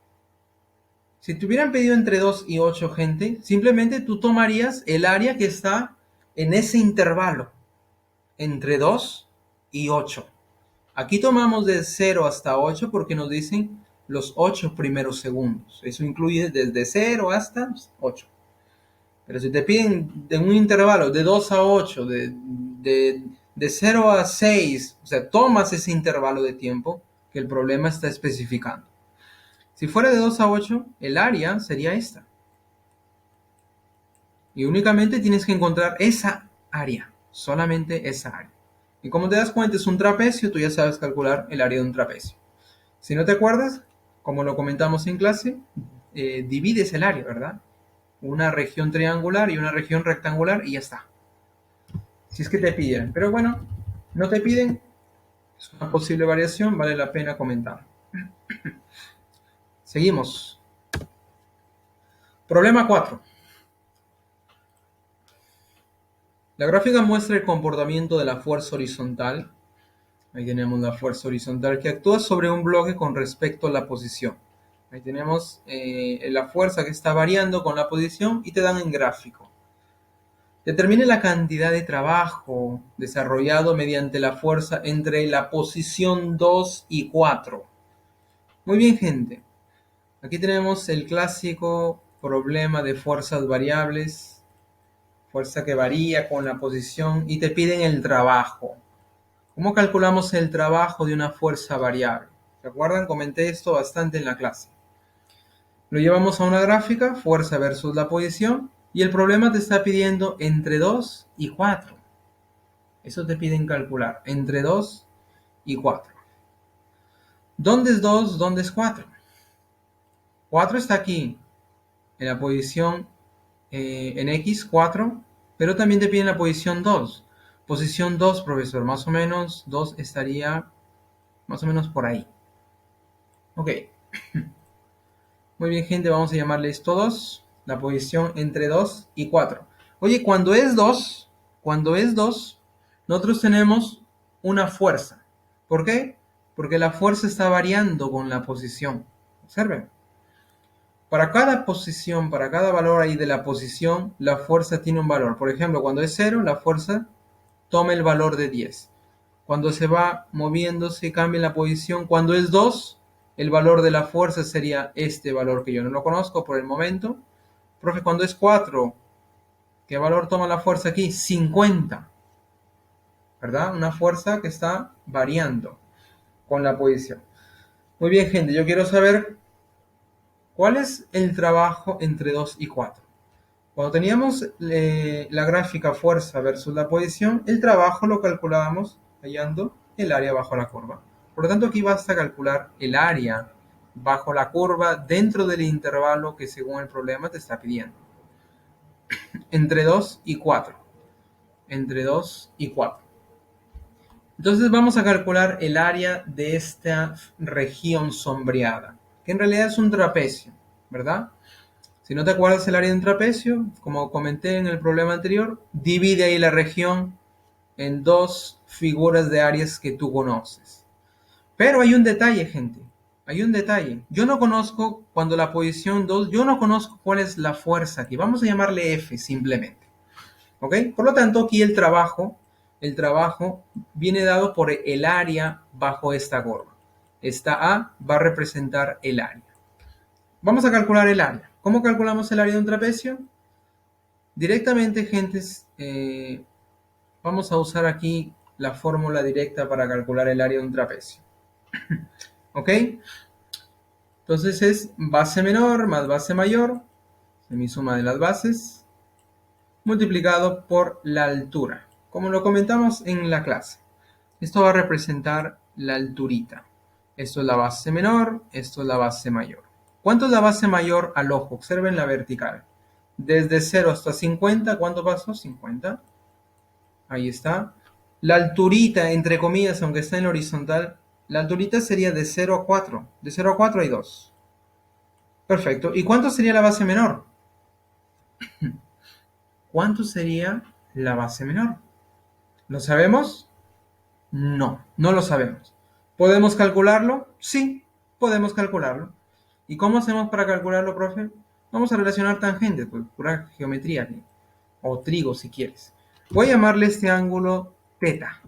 Si te hubieran pedido entre 2 y 8, gente, simplemente tú tomarías el área que está en ese intervalo, entre 2 y 8. Aquí tomamos de 0 hasta 8 porque nos dicen los 8 primeros segundos. Eso incluye desde 0 hasta 8. Pero si te piden de un intervalo de 2 a 8, de 0 a 6, o sea, tomas ese intervalo de tiempo que el problema está especificando. Si fuera de 2 a 8, el área sería esta. Y únicamente tienes que encontrar esa área, solamente esa área. Y como te das cuenta, es un trapecio, tú ya sabes calcular el área de un trapecio. Si no te acuerdas, como lo comentamos en clase, divides el área, ¿verdad? Una región triangular y una región rectangular y ya está. Si es que te pidieran. Pero bueno, no te piden, es una posible variación, vale la pena comentar. Seguimos. Problema 4. La gráfica muestra el comportamiento de la fuerza horizontal. Ahí tenemos la fuerza horizontal que actúa sobre un bloque con respecto a la posición. Ahí tenemos la fuerza que está variando con la posición y te dan en gráfico. Determine la cantidad de trabajo desarrollado mediante la fuerza entre la posición 2 y 4. Muy bien, gente. Aquí tenemos el clásico problema de fuerzas variables. Fuerza que varía con la posición y te piden el trabajo. ¿Cómo calculamos el trabajo de una fuerza variable? ¿Se acuerdan? Comenté esto bastante en la clase. Lo llevamos a una gráfica, fuerza versus la posición, y el problema te está pidiendo entre 2 y 4. Eso te piden calcular, entre 2 y 4. ¿Dónde es 2? ¿Dónde es 4? 4 está aquí, en la posición en X, 4, pero también te piden la posición 2. Posición 2, profesor, más o menos 2 estaría más o menos por ahí. Ok. Muy bien, gente, vamos a llamarle esto 2, la posición entre 2 y 4. Oye, cuando es 2, nosotros tenemos una fuerza. ¿Por qué? Porque la fuerza está variando con la posición. Observen. Para cada posición, para cada valor ahí de la posición, la fuerza tiene un valor. Por ejemplo, cuando es 0, la fuerza toma el valor de 10. Cuando se va moviendo, se cambia la posición. Cuando es 2, el valor de la fuerza sería este valor que yo no lo conozco por el momento. Profe, cuando es 4, ¿qué valor toma la fuerza aquí? 50. ¿Verdad? Una fuerza que está variando con la posición. Muy bien, gente, yo quiero saber cuál es el trabajo entre 2 y 4. Cuando teníamos la gráfica fuerza versus la posición, el trabajo lo calculábamos hallando el área bajo la curva. Por lo tanto, aquí basta calcular el área bajo la curva dentro del intervalo que según el problema te está pidiendo. Entre 2 y 4. Entre 2 y 4. Entonces vamos a calcular el área de esta región sombreada, que en realidad es un trapecio, ¿verdad? Si no te acuerdas el área de un trapecio, como comenté en el problema anterior, divide ahí la región en dos figuras de áreas que tú conoces. Pero hay un detalle, gente. Hay un detalle. Yo no conozco, cuando la posición 2, yo no conozco cuál es la fuerza aquí. Vamos a llamarle F simplemente. ¿Ok? Por lo tanto, aquí el trabajo viene dado por el área bajo esta curva. Esta A va a representar el área. Vamos a calcular el área. ¿Cómo calculamos el área de un trapecio? Directamente, gentes, vamos a usar aquí la fórmula directa para calcular el área de un trapecio. ¿Ok? Entonces es base menor más base mayor, semisuma de las bases, multiplicado por la altura, como lo comentamos en la clase. Esto va a representar la alturita. Esto es la base menor, esto es la base mayor. ¿Cuánto es la base mayor al ojo? Observen la vertical. Desde 0 hasta 50, ¿cuánto pasó? 50. Ahí está. La alturita, entre comillas, aunque está en la horizontal, la alturita sería de 0 a 4. De 0 a 4 hay 2. Perfecto. ¿Y cuánto sería la base menor? ¿Cuánto sería la base menor? ¿Lo sabemos? No, no lo sabemos. ¿Podemos calcularlo? Sí, podemos calcularlo. ¿Y cómo hacemos para calcularlo, profe? Vamos a relacionar tangentes, pues pura geometría aquí. O trigo, si quieres. Voy a llamarle este ángulo teta.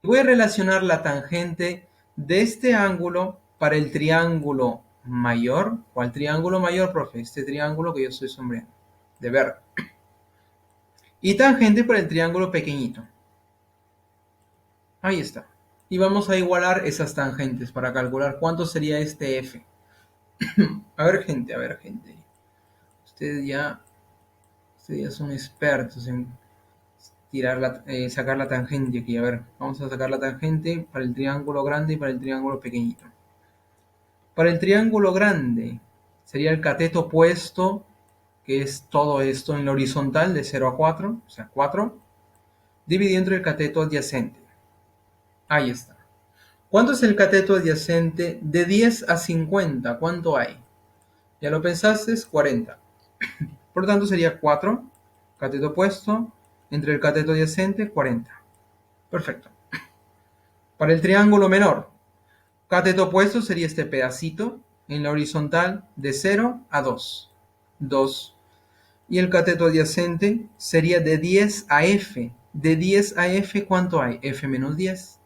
Voy a relacionar la tangente de este ángulo para el triángulo mayor. ¿Cuál triángulo mayor, profe? Este triángulo que yo estoy sombreando, de verde. Y tangente para el triángulo pequeñito. Ahí está. Y vamos a igualar esas tangentes para calcular cuánto sería este F. A ver, gente, a ver, gente. Ustedes ya son expertos en sacar la tangente aquí. A ver, vamos a sacar la tangente para el triángulo grande y para el triángulo pequeñito. Para el triángulo grande sería el cateto opuesto, que es todo esto en la horizontal de 0 a 4, o sea, 4, dividiendo el cateto adyacente. Ahí está. ¿Cuánto es el cateto adyacente de 10 a 50? ¿Cuánto hay? ¿Ya lo pensaste? Es 40. Por lo tanto, sería 4, cateto opuesto, entre el cateto adyacente, 40. Perfecto. Para el triángulo menor, cateto opuesto sería este pedacito en la horizontal de 0 a 2. 2. Y el cateto adyacente sería de 10 a F. De 10 a F, ¿cuánto hay? F menos 10.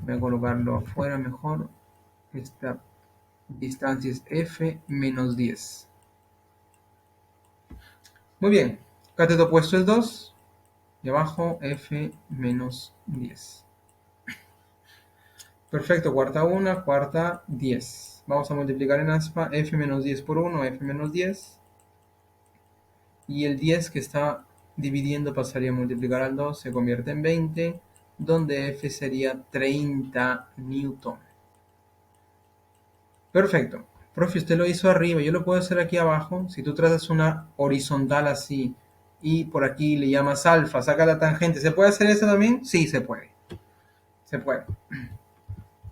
Voy a colocarlo afuera mejor. Esta distancia es F menos 10. Muy bien. Cateto opuesto el 2. Y abajo F menos 10. Perfecto, cuarta 1, cuarta 10. Vamos a multiplicar en aspa F menos 10 por 1, F menos 10. Y el 10 que está dividiendo pasaría a multiplicar al 2, se convierte en 20, donde F sería 30 newton. Perfecto. Profe, usted lo hizo arriba, yo lo puedo hacer aquí abajo. Si tú trazas una horizontal así y por aquí le llamas alfa, saca la tangente, ¿se puede hacer eso también? Sí, se puede. Se puede.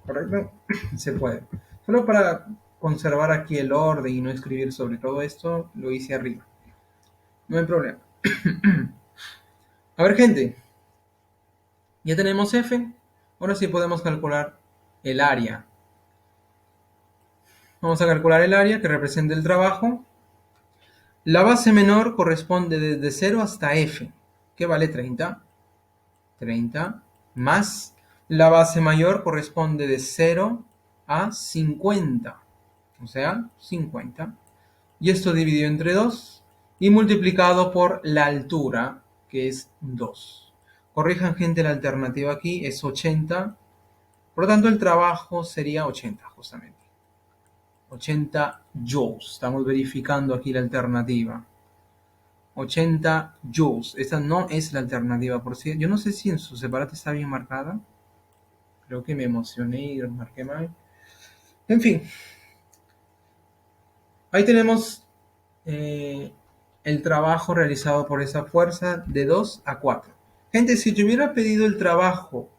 ¿Correcto? Se puede. Solo para conservar aquí el orden y no escribir sobre todo esto, lo hice arriba. No hay problema. A ver, gente, ya tenemos F. Ahora sí podemos calcular el área. Vamos a calcular el área que representa el trabajo. La base menor corresponde desde 0 hasta F, que vale 30. 30 más la base mayor corresponde de 0 a 50, o sea, 50. Y esto dividido entre 2 y multiplicado por la altura, que es 2. Corrijan, gente, la alternativa aquí es 80. Por lo tanto, el trabajo sería 80, justamente. 80 joules. Estamos verificando aquí la alternativa. 80 joules. Esta no es la alternativa, por cierto. Yo no sé si en su separata está bien marcada. Creo que me emocioné y lo marqué mal. En fin. Ahí tenemos el trabajo realizado por esa fuerza de 2 a 4. Gente, si te hubiera pedido el trabajo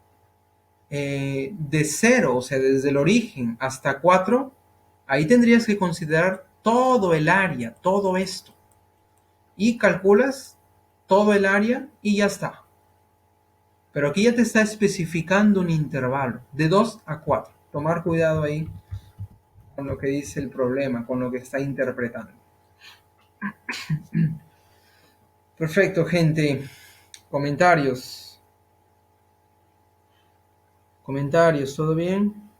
de 0, o sea, desde el origen hasta 4, ahí tendrías que considerar todo el área, todo esto. Y calculas todo el área y ya está. Pero aquí ya te está especificando un intervalo de 2 a 4. Tomar cuidado ahí con lo que dice el problema, con lo que está interpretando. Perfecto, gente. Comentarios. Comentarios, ¿todo bien?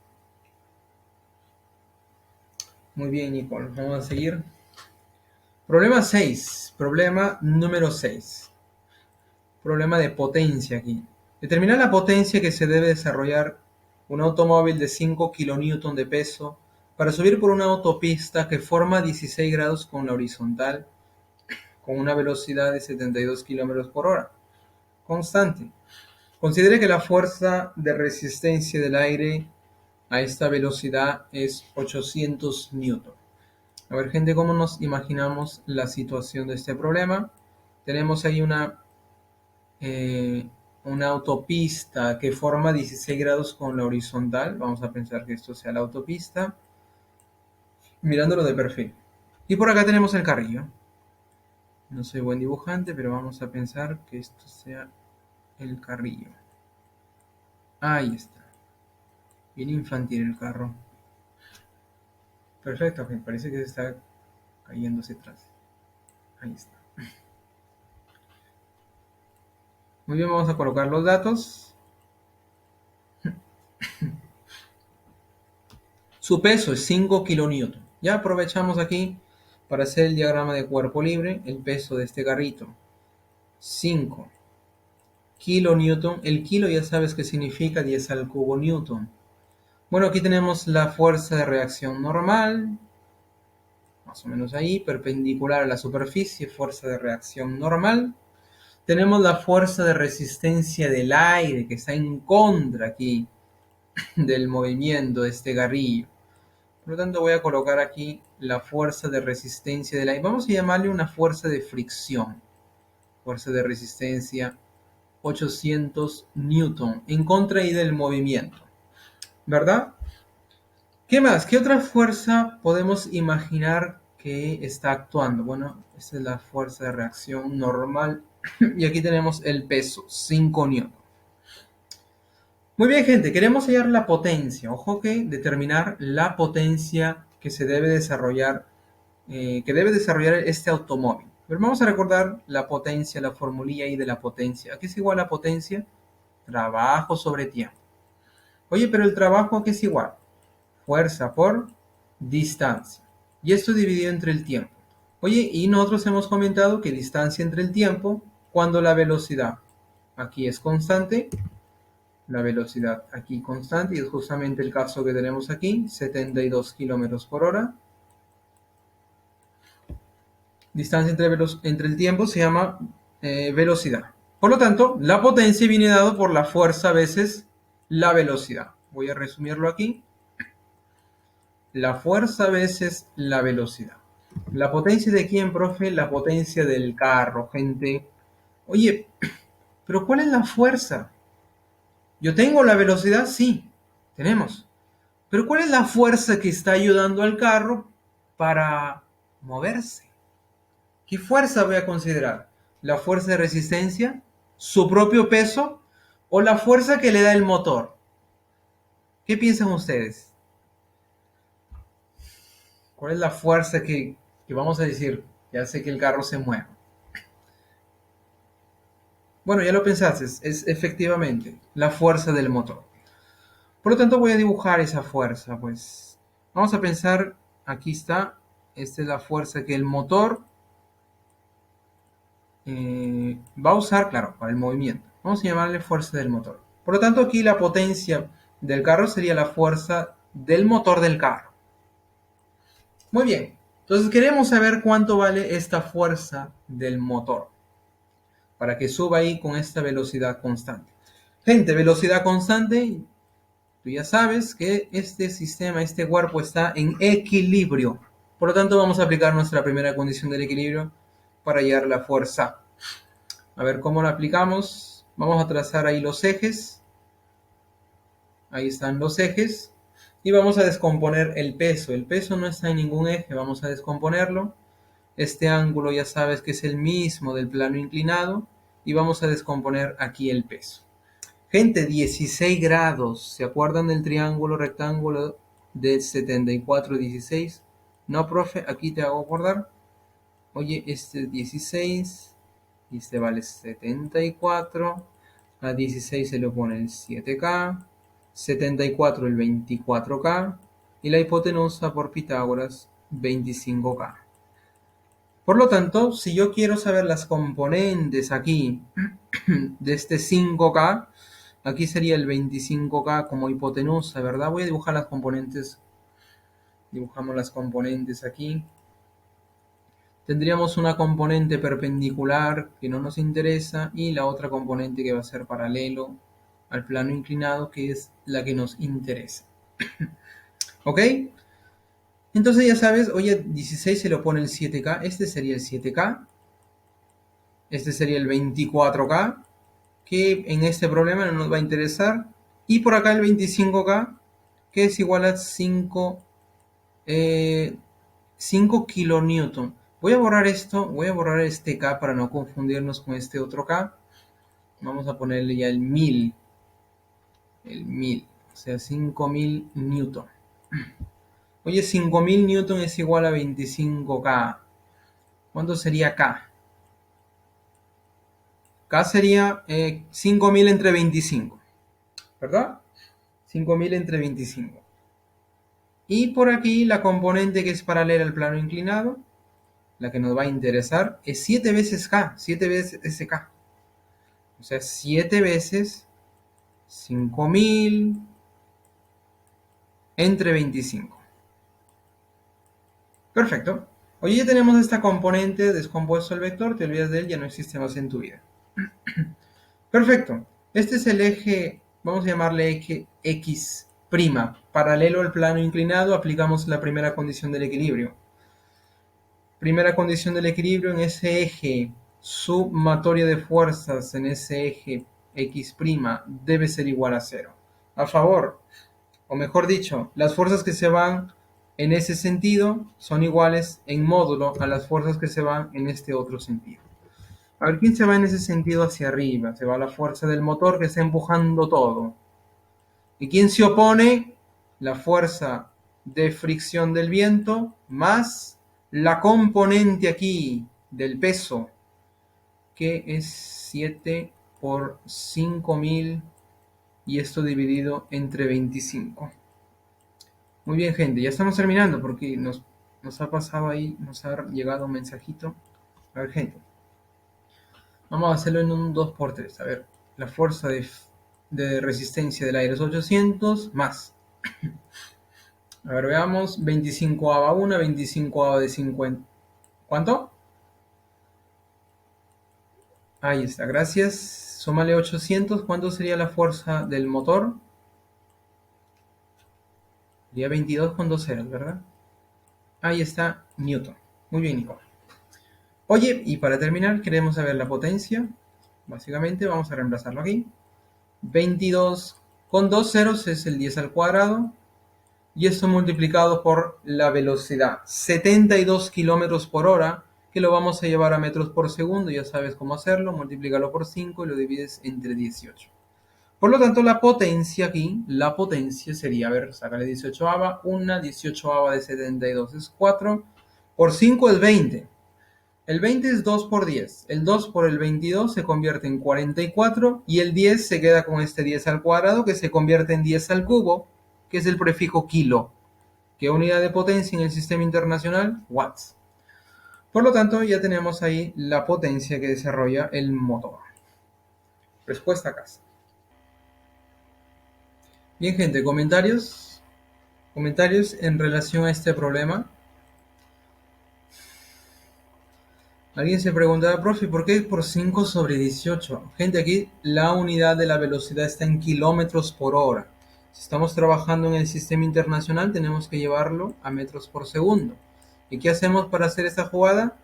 Muy bien, Nicole. Vamos a seguir. Problema 6. Problema número 6. Problema de potencia aquí. Determinar la potencia que se debe desarrollar un automóvil de 5 kN de peso para subir por una autopista que forma 16 grados con la horizontal con una velocidad de 72 km por hora. Constante. Considere que la fuerza de resistencia del aire a esta velocidad es 800 newton. A ver, gente, ¿cómo nos imaginamos la situación de este problema? Tenemos ahí una autopista que forma 16 grados con la horizontal. Vamos a pensar que esto sea la autopista, mirándolo de perfil. Y por acá tenemos el carrillo. No soy buen dibujante, pero vamos a pensar que esto sea el carrillo. Ahí está. Bien infantil el carro. Perfecto, me parece que se está cayendo hacia atrás. Ahí está. Muy bien, vamos a colocar los datos. Su peso es 5 kN. Ya aprovechamos aquí para hacer el diagrama de cuerpo libre, el peso de este carrito. 5 kN. El kilo ya sabes que significa 10 al cubo newton. Bueno, aquí tenemos la fuerza de reacción normal, más o menos ahí, perpendicular a la superficie, fuerza de reacción normal. Tenemos la fuerza de resistencia del aire que está en contra aquí del movimiento de este carrillo. Por lo tanto, voy a colocar aquí la fuerza de resistencia del aire. Vamos a llamarle una fuerza de fricción. Fuerza de resistencia 800 newton en contra y del movimiento. ¿Verdad? ¿Qué más? ¿Qué otra fuerza podemos imaginar que está actuando? Bueno, esta es la fuerza de reacción normal. Y aquí tenemos el peso, 5 newton. Muy bien, gente, queremos hallar la potencia. Ojo que determinar la potencia que se debe desarrollar, que debe desarrollar este automóvil. Pero vamos a recordar la potencia, la formulilla ahí de la potencia. ¿A qué es igual la potencia? Trabajo sobre tiempo. Oye, pero el trabajo, ¿a qué es igual? Fuerza por distancia. Y esto dividido entre el tiempo. Oye, y nosotros hemos comentado que distancia entre el tiempo cuando la velocidad aquí es constante, la velocidad aquí constante, y es justamente el caso que tenemos aquí, 72 kilómetros por hora. Distancia entre el tiempo se llama velocidad. Por lo tanto, la potencia viene dado por la fuerza veces la velocidad. Voy a resumirlo aquí. La fuerza veces la velocidad. ¿La potencia de quién, profe? La potencia del carro, gente. Oye, pero ¿cuál es la fuerza? Yo tengo la velocidad, sí, tenemos. Pero ¿cuál es la fuerza que está ayudando al carro para moverse? ¿Qué fuerza voy a considerar? ¿La fuerza de resistencia? ¿Su propio peso? ¿O la fuerza que le da el motor? ¿Qué piensan ustedes? ¿Cuál es la fuerza que vamos a decir que hace que el carro se mueva? Bueno, ya lo pensaste, es efectivamente la fuerza del motor. Por lo tanto, voy a dibujar esa fuerza, pues. Vamos a pensar, aquí está, esta es la fuerza que el motor va a usar, claro, para el movimiento. Vamos a llamarle fuerza del motor. Por lo tanto, aquí la potencia del carro sería la fuerza del motor del carro. Muy bien, entonces queremos saber cuánto vale esta fuerza del motor para que suba ahí con esta velocidad constante. Gente, velocidad constante, tú ya sabes que este sistema, este cuerpo está en equilibrio. Por lo tanto, vamos a aplicar nuestra primera condición del equilibrio para hallar la fuerza. A ver cómo la aplicamos. Vamos a trazar ahí los ejes. Ahí están los ejes. Y vamos a descomponer el peso. El peso no está en ningún eje. Vamos a descomponerlo. Este ángulo ya sabes que es el mismo del plano inclinado. Y vamos a descomponer aquí el peso. Gente, 16 grados. ¿Se acuerdan del triángulo rectángulo de 74, 16? No, profe, aquí te hago acordar. Oye, este es 16 y este vale 74. A 16 se le pone el 7K, 74 el 24K y la hipotenusa por Pitágoras 25K. Por lo tanto, si yo quiero saber las componentes aquí de este 5K, aquí sería el 25K como hipotenusa, ¿verdad? Voy a dibujar las componentes. Dibujamos las componentes aquí. Tendríamos una componente perpendicular que no nos interesa y la otra componente que va a ser paralelo al plano inclinado, que es la que nos interesa. ¿Ok? Entonces ya sabes, oye, 16 se lo pone el 7K, este sería el 7K, este sería el 24K, que en este problema no nos va a interesar, y por acá el 25K, que es igual a 5 kilonewton. Voy a borrar esto, voy a borrar este K para no confundirnos con este otro K. Vamos a ponerle ya el 1000, o sea, 5000 newton. Oye, 5000 newton es igual a 25K. ¿Cuánto sería K? K sería 5000 entre 25, ¿verdad? 5000 entre 25. Y por aquí la componente que es paralela al plano inclinado, la que nos va a interesar, es 7 veces K, 7 veces ese K. O sea, 7 veces 5000 entre 25. Perfecto. Oye, ya tenemos esta componente descompuesto el vector, te olvidas de él, ya no existe más en tu vida. Perfecto. Este es el eje, vamos a llamarle eje X', paralelo al plano inclinado, aplicamos la primera condición del equilibrio. Primera condición del equilibrio en ese eje, sumatoria de fuerzas en ese eje X' debe ser igual a 0. A favor, o mejor dicho, las fuerzas que se van en ese sentido son iguales en módulo a las fuerzas que se van en este otro sentido. A ver, ¿quién se va en ese sentido hacia arriba? Se va la fuerza del motor que está empujando todo. ¿Y quién se opone? La fuerza de fricción del viento más la componente aquí del peso, que es 7 por 5000 y esto dividido entre 25. Muy bien, gente, ya estamos terminando porque nos Nos ha pasado ahí, nos ha llegado un mensajito. A ver, gente. Vamos a hacerlo en un 2 por 3. A ver, la fuerza de resistencia del aire es 800 más. A ver, veamos. 25 a 1, 25 a de 50. ¿Cuánto? Ahí está, gracias. Súmale 800. ¿Cuánto sería la fuerza del motor? Sería 22 con 2 ceros, ¿verdad? Ahí está, Newton. Muy bien, Nico. Oye, y para terminar, queremos saber la potencia. Básicamente, vamos a reemplazarlo aquí. 22 con 2 ceros es el 10 al cuadrado. Y esto multiplicado por la velocidad, 72 kilómetros por hora, que lo vamos a llevar a metros por segundo. Ya sabes cómo hacerlo. Multiplícalo por 5 y lo divides entre 18. Por lo tanto, la potencia aquí, la potencia sería, a ver, sácale 18ava, 18ava de 72 es 4, por 5 es 20. El 20 es 2 por 10. El 2 por el 22 se convierte en 44 y el 10 se queda con este 10 al cuadrado que se convierte en 10 al cubo, que es el prefijo kilo. ¿Qué unidad de potencia en el sistema internacional? Watts. Por lo tanto, ya tenemos ahí la potencia que desarrolla el motor. Respuesta a casa. Bien, gente, comentarios. Comentarios en relación a este problema. Alguien se preguntaba, profe, ¿por qué por 5 sobre 18? Gente, aquí la unidad de la velocidad está en kilómetros por hora. Si estamos trabajando en el sistema internacional, tenemos que llevarlo a metros por segundo. ¿Y qué hacemos para hacer esta jugada?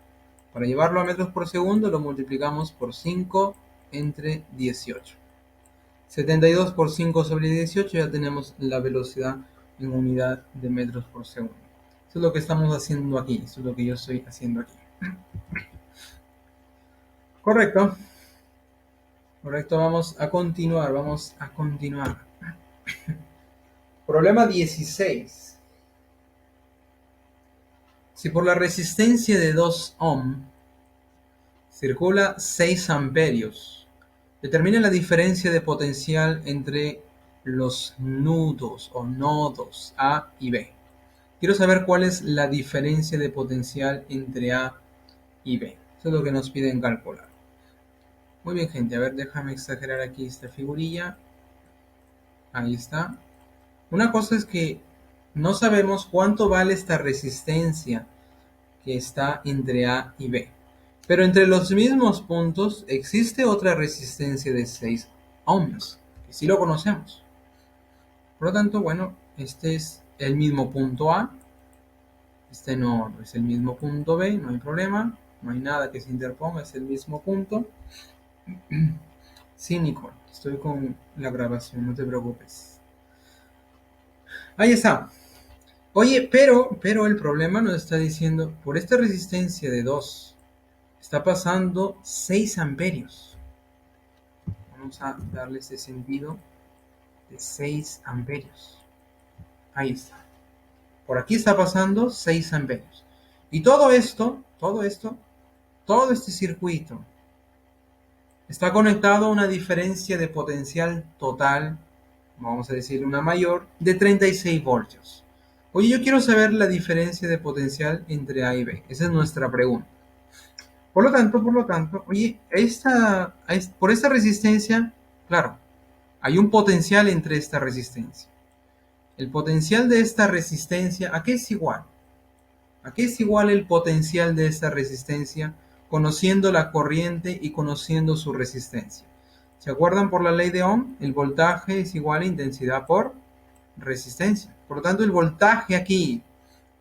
Para llevarlo a metros por segundo, lo multiplicamos por 5 entre 18. 72 por 5 sobre 18, ya tenemos la velocidad en unidad de metros por segundo. Eso es lo que estamos haciendo aquí, eso es lo que yo estoy haciendo aquí. Correcto. Correcto, vamos a continuar. Problema 16. Si por la resistencia de 2 ohm circula 6 amperios, determina la diferencia de potencial entre los nudos o nodos A y B. Quiero saber cuál es la diferencia de potencial entre A y B. Eso es lo que nos piden calcular. Muy bien, gente. A ver, déjame exagerar aquí esta figurilla. Ahí está. Una cosa es que no sabemos cuánto vale esta resistencia que está entre A y B. Pero entre los mismos puntos existe otra resistencia de 6 ohms, que sí lo conocemos. Por lo tanto, bueno, este es el mismo punto A. Este no es el mismo punto B, no hay problema. No hay nada que se interponga, es el mismo punto. Sí, Nicole, estoy con la grabación, no te preocupes. Ahí está. Oye, pero el problema nos está diciendo, por esta resistencia de 2, está pasando 6 amperios. Vamos a darle ese sentido de 6 amperios. Ahí está. Por aquí está pasando 6 amperios. Y todo este circuito está conectado a una diferencia de potencial total, vamos a decir una mayor, de 36 voltios. Oye, yo quiero saber la diferencia de potencial entre A y B. Esa es nuestra pregunta. Por lo tanto, oye, por esta resistencia, claro, hay un potencial entre esta resistencia. El potencial de esta resistencia, ¿a qué es igual? ¿A qué es igual el potencial de esta resistencia conociendo la corriente y conociendo su resistencia? ¿Se acuerdan por la ley de Ohm? El voltaje es igual a intensidad por resistencia. Por lo tanto, el voltaje aquí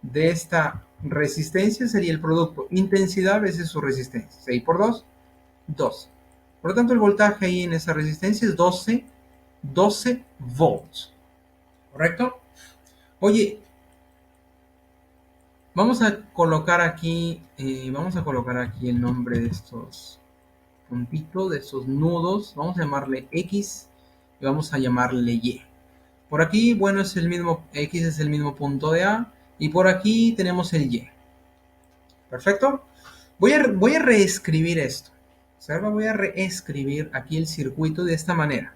de esta resistencia sería el producto intensidad veces su resistencia. 6 por 2, 12. Por lo tanto, el voltaje ahí en esa resistencia es 12 volts. ¿Correcto? Oye, vamos a colocar aquí el nombre de estos puntitos, de estos nudos. Vamos a llamarle X y vamos a llamarle Y. Por aquí, bueno, es el mismo, X es el mismo punto de A. Y por aquí tenemos el Y. Perfecto. Voy a reescribir esto. Observa, voy a reescribir aquí el circuito de esta manera.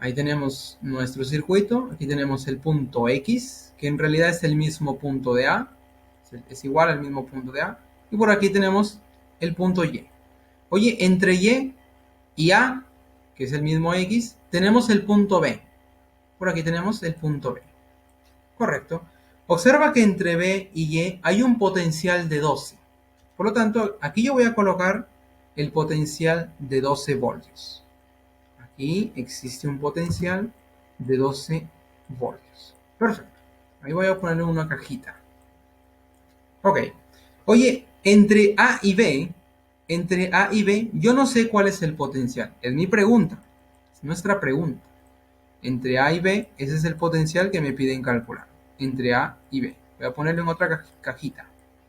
Ahí tenemos nuestro circuito. Aquí tenemos el punto X, que en realidad es el mismo punto de A. Es igual al mismo punto de A. Y por aquí tenemos el punto Y. Oye, entre Y y A, que es el mismo X, tenemos el punto B. Por aquí tenemos el punto B. Correcto. Observa que entre B y Y hay un potencial de 12. Por lo tanto, aquí yo voy a colocar el potencial de 12 voltios. Aquí existe un potencial de 12 voltios. Perfecto. Ahí voy a ponerle una cajita. Ok. Oye, entre A y B, yo no sé cuál es el potencial. Es mi pregunta. Es nuestra pregunta. Entre A y B, ese es el potencial que me piden calcular. Entre A y B. Voy a ponerle en otra cajita.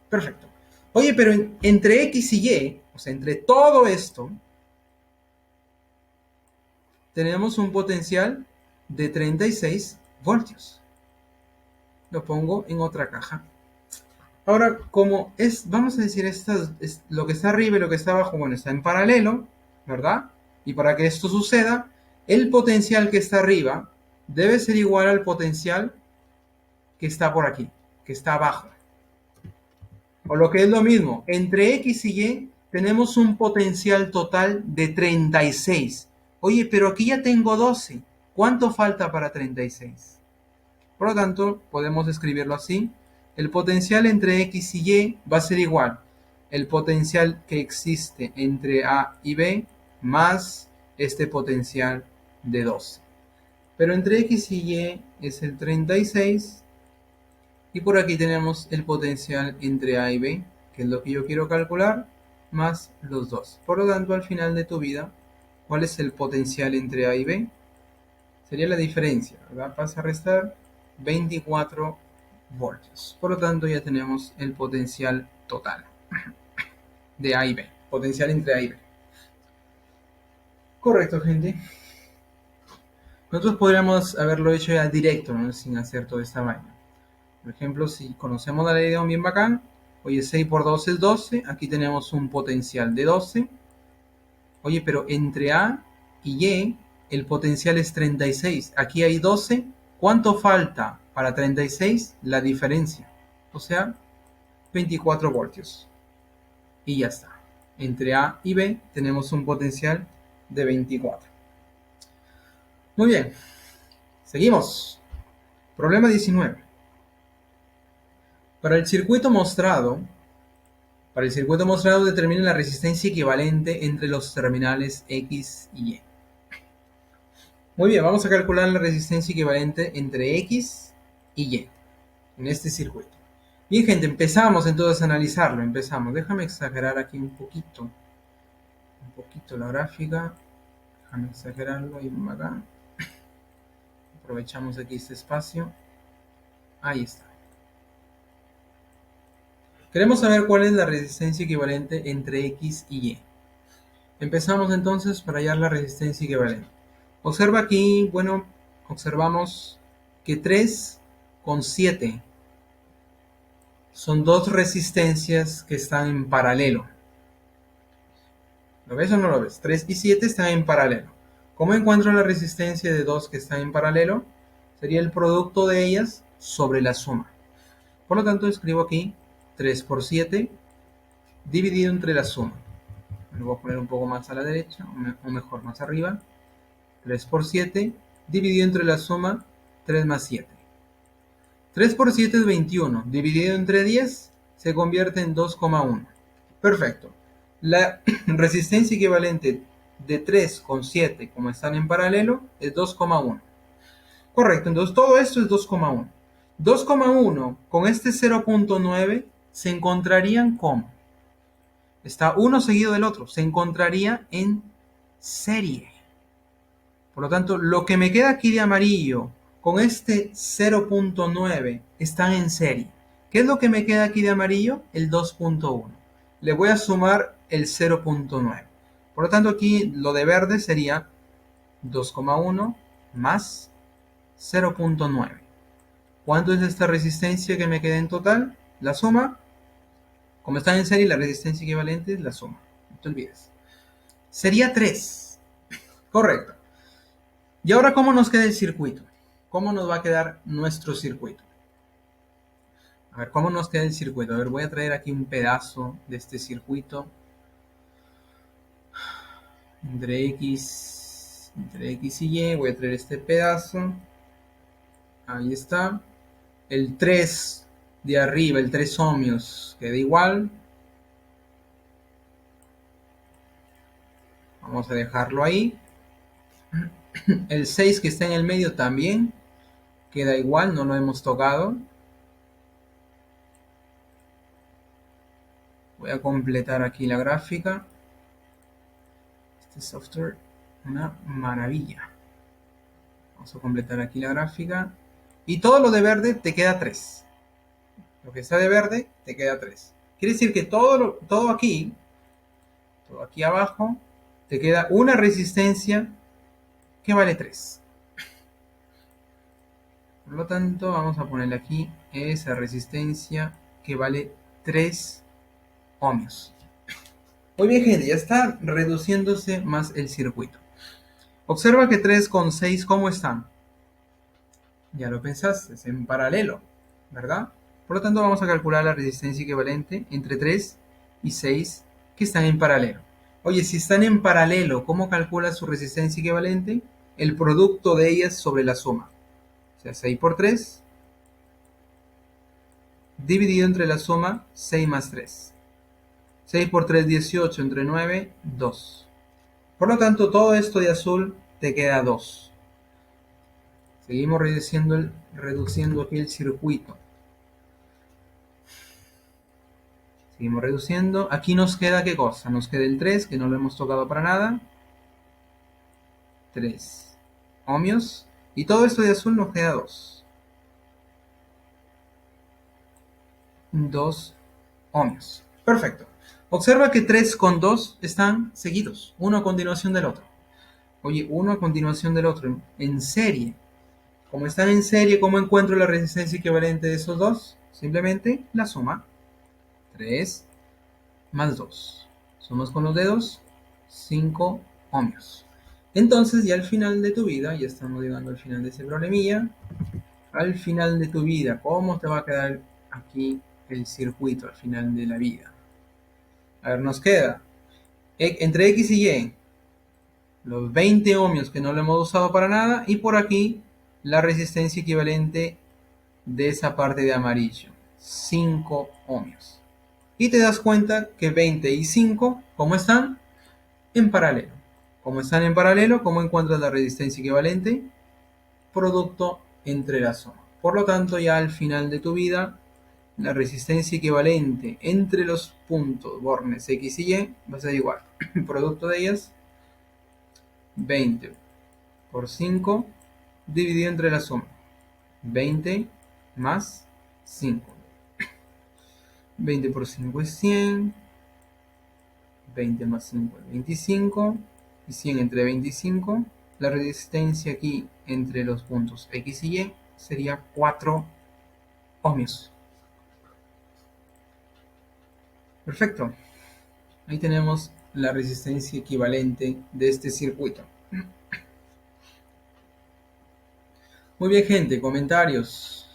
Perfecto. Oye, pero entre X y Y, o sea, entre todo esto, tenemos un potencial de 36 voltios. Lo pongo en otra caja. Ahora, como es, vamos a decir, lo que está arriba y lo que está abajo, bueno, está en paralelo, ¿verdad? Y para que esto suceda, el potencial que está arriba debe ser igual al potencial que está por aquí, que está abajo. O lo que es lo mismo, entre X y Y tenemos un potencial total de 36. Oye, pero aquí ya tengo 12. ¿Cuánto falta para 36? Por lo tanto, podemos escribirlo así. El potencial entre X y Y va a ser igual. El potencial que existe entre A y B más este potencial de 12. Pero entre X y Y es el 36. Y por aquí tenemos el potencial entre A y B, que es lo que yo quiero calcular, más los dos. Por lo tanto, al final de tu vida, ¿cuál es el potencial entre A y B? Sería la diferencia, ¿verdad? Pasa a restar 24 voltios. Por lo tanto, ya tenemos el potencial total de A y B. Potencial entre A y B. Correcto, gente. Nosotros podríamos haberlo hecho ya directo, ¿no? Sin hacer toda esta vaina. Por ejemplo, si conocemos la ley de Ohm bien bacán, oye, 6 por 12 es 12, aquí tenemos un potencial de 12. Oye, pero entre A y Y, el potencial es 36. Aquí hay 12. ¿Cuánto falta para 36? La diferencia. O sea, 24 voltios. Y ya está. Entre A y B tenemos un potencial de 24. Muy bien. Seguimos. Problema 19. Para el circuito mostrado, determine la resistencia equivalente entre los terminales X y Y. Muy bien, vamos a calcular la resistencia equivalente entre X y Y en este circuito. Bien, gente, empezamos entonces a analizarlo. Déjame exagerar aquí un poquito la gráfica. Déjame exagerarlo ahí acá. Aprovechamos aquí este espacio. Ahí está. Queremos saber cuál es la resistencia equivalente entre X y Y. Empezamos entonces para hallar la resistencia equivalente. Observa aquí, bueno, observamos que 3 con 7 son dos resistencias que están en paralelo. ¿Lo ves o no lo ves? 3 y 7 están en paralelo. ¿Cómo encuentro la resistencia de dos que están en paralelo? Sería el producto de ellas sobre la suma. Por lo tanto, escribo aquí 3 por 7 dividido entre la suma. Lo voy a poner un poco más a la derecha, o mejor, más arriba. 3 por 7 dividido entre la suma 3 más 7. 3 por 7 es 21. Dividido entre 10 se convierte en 2,1. Perfecto. La resistencia equivalente de 3 con 7, como están en paralelo, es 2,1. Correcto, entonces todo esto es 2,1. 2,1 con este 0,9 se encontrarían como. Está uno seguido del otro. Se encontraría en serie. Por lo tanto, lo que me queda aquí de amarillo con este 0,9 están en serie. ¿Qué es lo que me queda aquí de amarillo? El 2,1. Le voy a sumar el 0,9. Por lo tanto, aquí lo de verde sería 2,1 más 0,9. ¿Cuánto es esta resistencia que me queda en total? La suma. Como están en serie, la resistencia equivalente es la suma. No te olvides. Sería 3. Correcto. Y ahora, ¿cómo nos queda el circuito? ¿Cómo nos va a quedar nuestro circuito? A ver, ¿cómo nos queda el circuito? A ver, voy a traer aquí un pedazo de este circuito. Entre X y Y, voy a traer este pedazo. Ahí está. El 3 de arriba, el 3 ohmios, queda igual. Vamos a dejarlo ahí. El 6 que está en el medio también queda igual, no lo hemos tocado. Voy a completar aquí la gráfica. Este software, una maravilla. Vamos a completar aquí la gráfica. Y todo lo de verde te queda 3. Lo que está de verde te queda 3. Quiere decir que todo aquí abajo, te queda una resistencia que vale 3. Por lo tanto, vamos a ponerle aquí esa resistencia que vale 3 ohmios. Muy bien, gente, ya está reduciéndose más el circuito. Observa que 3 con 6, ¿cómo están? Ya lo pensaste, es en paralelo, ¿verdad? Por lo tanto, vamos a calcular la resistencia equivalente entre 3 y 6 que están en paralelo. Oye, si están en paralelo, ¿cómo calculas su resistencia equivalente? El producto de ellas sobre la suma. O sea, 6 por 3 dividido entre la suma 6 más 3. 6 por 3, 18, entre 9, 2. Por lo tanto, todo esto de azul te queda 2. Seguimos reduciendo aquí el circuito. Seguimos reduciendo. Aquí nos queda, ¿qué cosa? Nos queda el 3, que no lo hemos tocado para nada. 3 ohmios. Y todo esto de azul nos queda 2. 2 ohmios. Perfecto. Observa que 3 con 2 están seguidos, uno a continuación del otro. Oye, uno a continuación del otro, en serie. Como están en serie, ¿cómo encuentro la resistencia equivalente de esos dos? Simplemente la suma. 3 más 2. Sumas con los dedos, 5 ohmios. Entonces, ya al final de tu vida, ya estamos llegando al final de ese problemilla. Al final de tu vida, ¿cómo te va a quedar aquí el circuito al final de la vida? A ver, nos queda entre X y Y los 20 ohmios que no lo hemos usado para nada, y por aquí la resistencia equivalente de esa parte de amarillo, 5 ohmios. Y te das cuenta que 20 y 5, ¿cómo están? En paralelo. Como están en paralelo, ¿cómo encuentras la resistencia equivalente? Producto entre la suma. Por lo tanto, ya al final de tu vida, la resistencia equivalente entre los puntos bornes X y Y va a ser igual. Producto de ellas, 20 por 5 dividido entre la suma. 20 más 5. 20 por 5 es 100. 20 más 5 es 25. Y 100 entre 25. La resistencia aquí entre los puntos X y Y sería 4 ohmios. Perfecto. Ahí tenemos la resistencia equivalente de este circuito. Muy bien, gente, comentarios.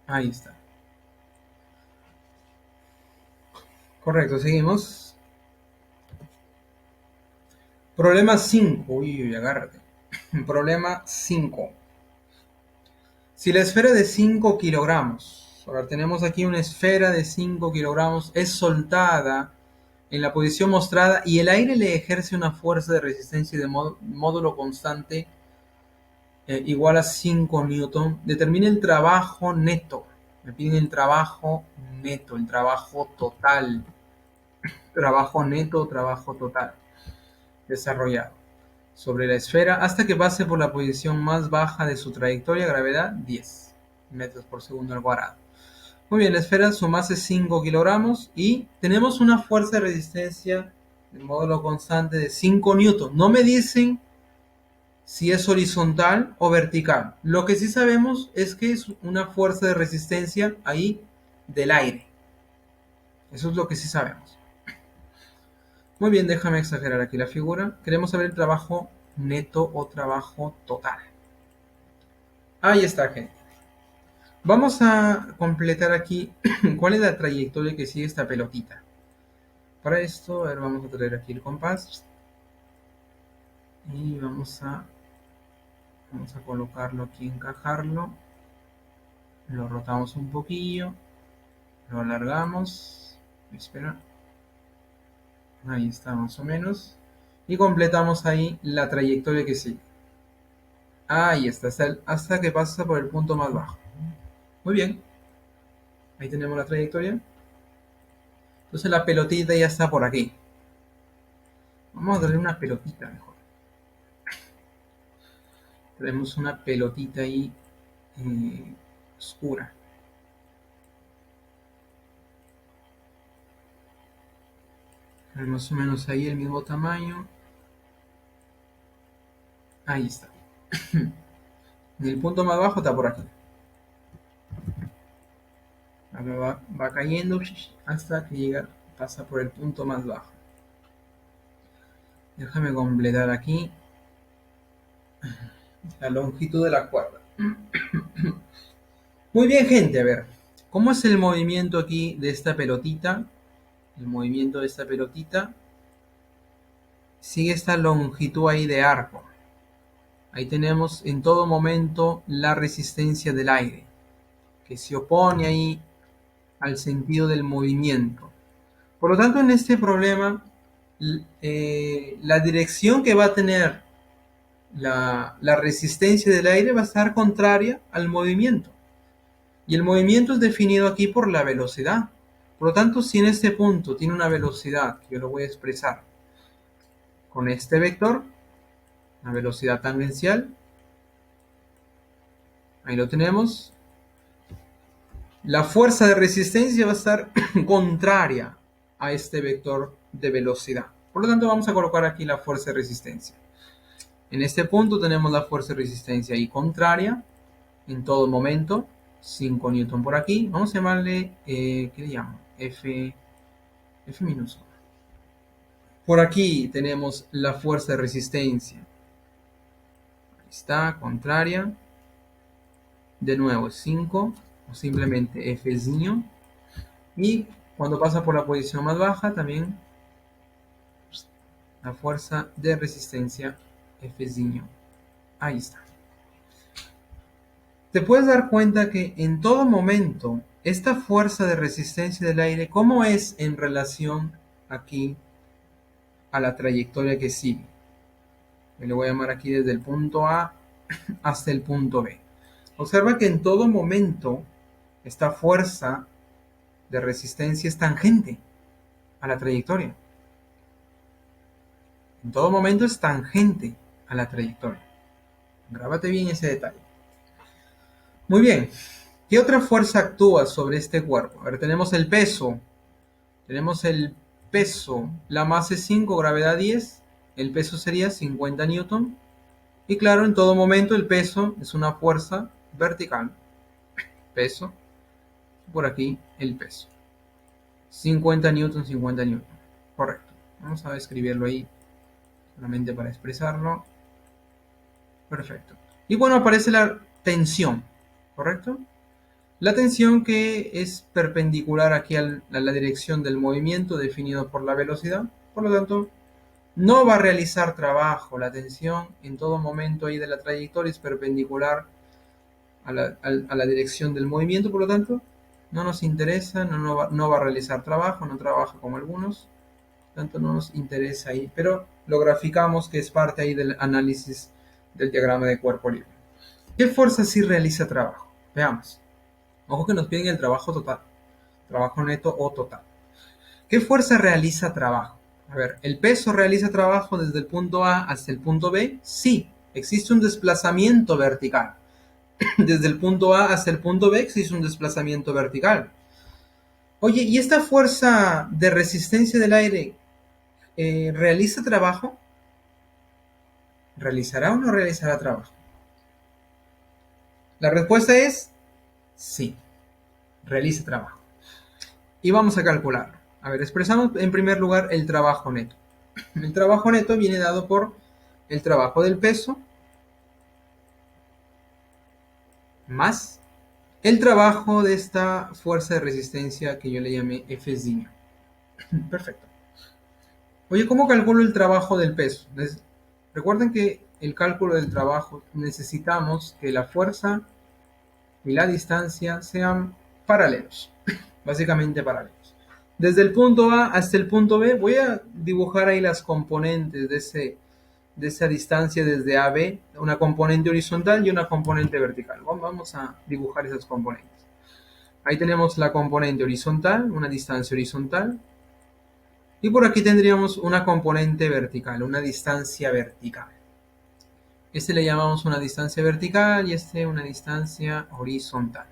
Ahí está. Correcto, seguimos. Problema 5. Uy, agárrate. Problema 5. Si la esfera de 5 kilogramos, ahora tenemos aquí una esfera de 5 kilogramos, es soltada en la posición mostrada y el aire le ejerce una fuerza de resistencia de módulo constante igual a 5 newton, determina el trabajo neto. Me piden el trabajo neto, el trabajo total. Trabajo neto, trabajo total desarrollado sobre la esfera hasta que pase por la posición más baja de su trayectoria, gravedad 10 metros por segundo al cuadrado. Muy bien, la esfera, su masa es 5 kilogramos y tenemos una fuerza de resistencia de módulo constante de 5 newton. No me dicen si es horizontal o vertical. Lo que sí sabemos es que es una fuerza de resistencia ahí del aire. Eso es lo que sí sabemos. Muy bien, déjame exagerar aquí la figura. Queremos saber el trabajo neto o trabajo total. Ahí está, gente. Vamos a completar aquí cuál es la trayectoria que sigue esta pelotita. Para esto, a ver, vamos a traer aquí el compás y vamos a colocarlo aquí, encajarlo. Lo rotamos un poquillo, lo alargamos. Espera, ahí está más o menos. Y completamos ahí la trayectoria que sigue. Ahí está, hasta que pasa por el punto más bajo. Muy bien, ahí tenemos la trayectoria. Entonces la pelotita ya está por aquí. Vamos a darle una pelotita mejor. Tenemos una pelotita ahí oscura. Más o menos ahí el mismo tamaño. Ahí está. El punto más bajo está por aquí. Ahora va cayendo hasta que llega, pasa por el punto más bajo. Déjame completar aquí la longitud de la cuerda. Muy bien, gente, a ver. ¿Cómo es el movimiento aquí de esta pelotita? El movimiento de esta pelotita sigue esta longitud ahí de arco. Ahí tenemos en todo momento la resistencia del aire, que se opone ahí al sentido del movimiento. Por lo tanto, en este problema, la dirección que va a tener la resistencia del aire va a estar contraria al movimiento. Y el movimiento es definido aquí por la velocidad. Por lo tanto, si en este punto tiene una velocidad, que yo lo voy a expresar con este vector, una velocidad tangencial, ahí lo tenemos, la fuerza de resistencia va a estar contraria a este vector de velocidad. Por lo tanto, vamos a colocar aquí la fuerza de resistencia. En este punto tenemos la fuerza de resistencia ahí contraria en todo momento, 5 newton por aquí. Vamos a llamarle, ¿qué le llamo? F minúscula. Por aquí tenemos la fuerza de resistencia. Ahí está, contraria. De nuevo, 5, o simplemente F niño. Y cuando pasa por la posición más baja, también la fuerza de resistencia F niño. Ahí está. Te puedes dar cuenta que en todo momento esta fuerza de resistencia del aire, ¿cómo es en relación aquí a la trayectoria que sigue? Me lo voy a llamar aquí desde el punto A hasta el punto B. Observa que en todo momento esta fuerza de resistencia es tangente a la trayectoria. En todo momento es tangente a la trayectoria. Grábate bien ese detalle. Muy bien. ¿Qué otra fuerza actúa sobre este cuerpo? A ver, tenemos el peso. Tenemos el peso. La masa es 5, gravedad 10. El peso sería 50 newton. Y claro, en todo momento el peso es una fuerza vertical. Peso. Por aquí el peso. 50 newton, 50 newton. Correcto. Vamos a escribirlo ahí solamente para expresarlo. Perfecto. Y bueno, aparece la tensión. ¿Correcto? La tensión que es perpendicular aquí a la dirección del movimiento definido por la velocidad. Por lo tanto, no va a realizar trabajo. La tensión en todo momento ahí de la trayectoria es perpendicular a la dirección del movimiento. Por lo tanto, no nos interesa, no va a realizar trabajo, no trabaja como algunos. Por lo tanto, no nos interesa ahí. Pero lo graficamos, que es parte ahí del análisis del diagrama de cuerpo libre. ¿Qué fuerza sí realiza trabajo? Veamos. Ojo que nos piden el trabajo total, trabajo neto o total. ¿Qué fuerza realiza trabajo? A ver, ¿el peso realiza trabajo desde el punto A hasta el punto B? Sí, existe un desplazamiento vertical. Desde el punto A hasta el punto B existe un desplazamiento vertical. Oye, ¿y esta fuerza de resistencia del aire realiza trabajo? ¿Realizará o no realizará trabajo? La respuesta es sí, realiza trabajo. Y vamos a calcular. A ver, expresamos en primer lugar el trabajo neto. El trabajo neto viene dado por el trabajo del peso más el trabajo de esta fuerza de resistencia que yo le llamé F'. Perfecto. Oye, ¿cómo calculo el trabajo del peso? Recuerden que el cálculo del trabajo necesitamos que la fuerza y la distancia sean paralelos, básicamente paralelos. Desde el punto A hasta el punto B, voy a dibujar ahí las componentes de esa distancia desde A a B, una componente horizontal y una componente vertical. Vamos a dibujar esas componentes. Ahí tenemos la componente horizontal, una distancia horizontal, y por aquí tendríamos una componente vertical, una distancia vertical. Este le llamamos una distancia vertical y este una distancia horizontal.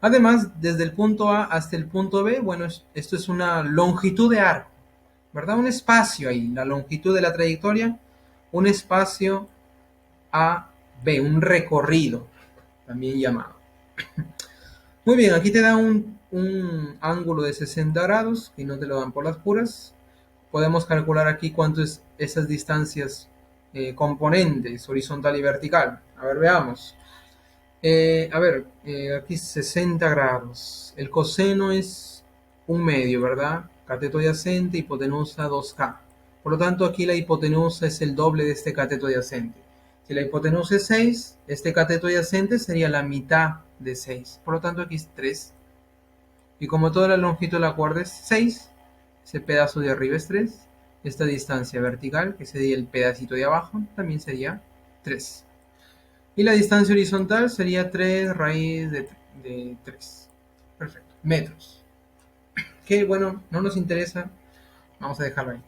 Además, desde el punto A hasta el punto B, bueno, esto es una longitud de arco, ¿verdad? Un espacio ahí, la longitud de la trayectoria, un espacio A, B, un recorrido, también llamado. Muy bien, aquí te da un ángulo de 60 grados, y no te lo dan por las puras. Podemos calcular aquí cuánto es esas distancias componentes, horizontal y vertical. A ver, veamos. Aquí 60 grados. El coseno es un medio, ¿verdad? Cateto adyacente, hipotenusa 2K. Por lo tanto, aquí la hipotenusa es el doble de este cateto adyacente. Si la hipotenusa es 6, este cateto adyacente sería la mitad de 6. Por lo tanto, aquí es 3. Y como toda la longitud de la cuerda es 6, ese pedazo de arriba es 3. Esta distancia vertical, que sería el pedacito de abajo, también sería 3. Y la distancia horizontal sería 3 raíz de 3. Perfecto. Metros. Que bueno, no nos interesa. Vamos a dejarlo ahí.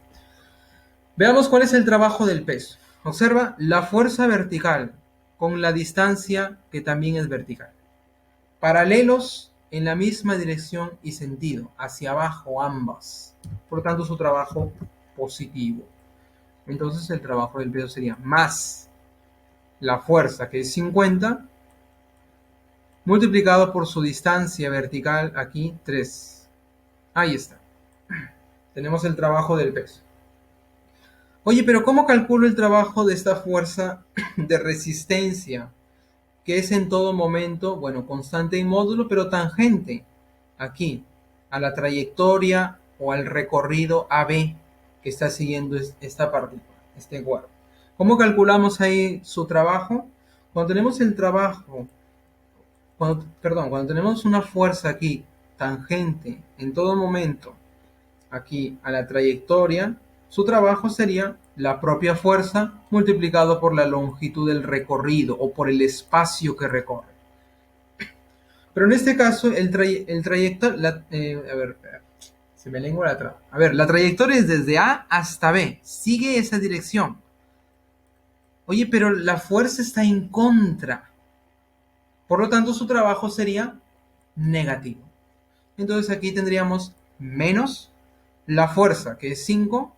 Veamos cuál es el trabajo del peso. Observa la fuerza vertical con la distancia que también es vertical. Paralelos en la misma dirección y sentido, hacia abajo ambas. Por lo tanto, su trabajo positivo. Entonces el trabajo del peso sería más la fuerza, que es 50, multiplicado por su distancia vertical, aquí 3. Ahí está. Tenemos el trabajo del peso. Oye, pero ¿cómo calculo el trabajo de esta fuerza de resistencia? Que es en todo momento, bueno, constante en módulo, pero tangente aquí a la trayectoria o al recorrido AB que está siguiendo esta partícula, este cuerpo. ¿Cómo calculamos ahí su trabajo? Cuando tenemos el trabajo, cuando tenemos una fuerza aquí tangente en todo momento aquí a la trayectoria, su trabajo sería la propia fuerza multiplicado por la longitud del recorrido o por el espacio que recorre. Pero en este caso, el trayecto, se me lengua la traba. A ver, la trayectoria es desde A hasta B, sigue esa dirección. Oye, pero la fuerza está en contra. Por lo tanto, su trabajo sería negativo. Entonces aquí tendríamos menos la fuerza, que es 5,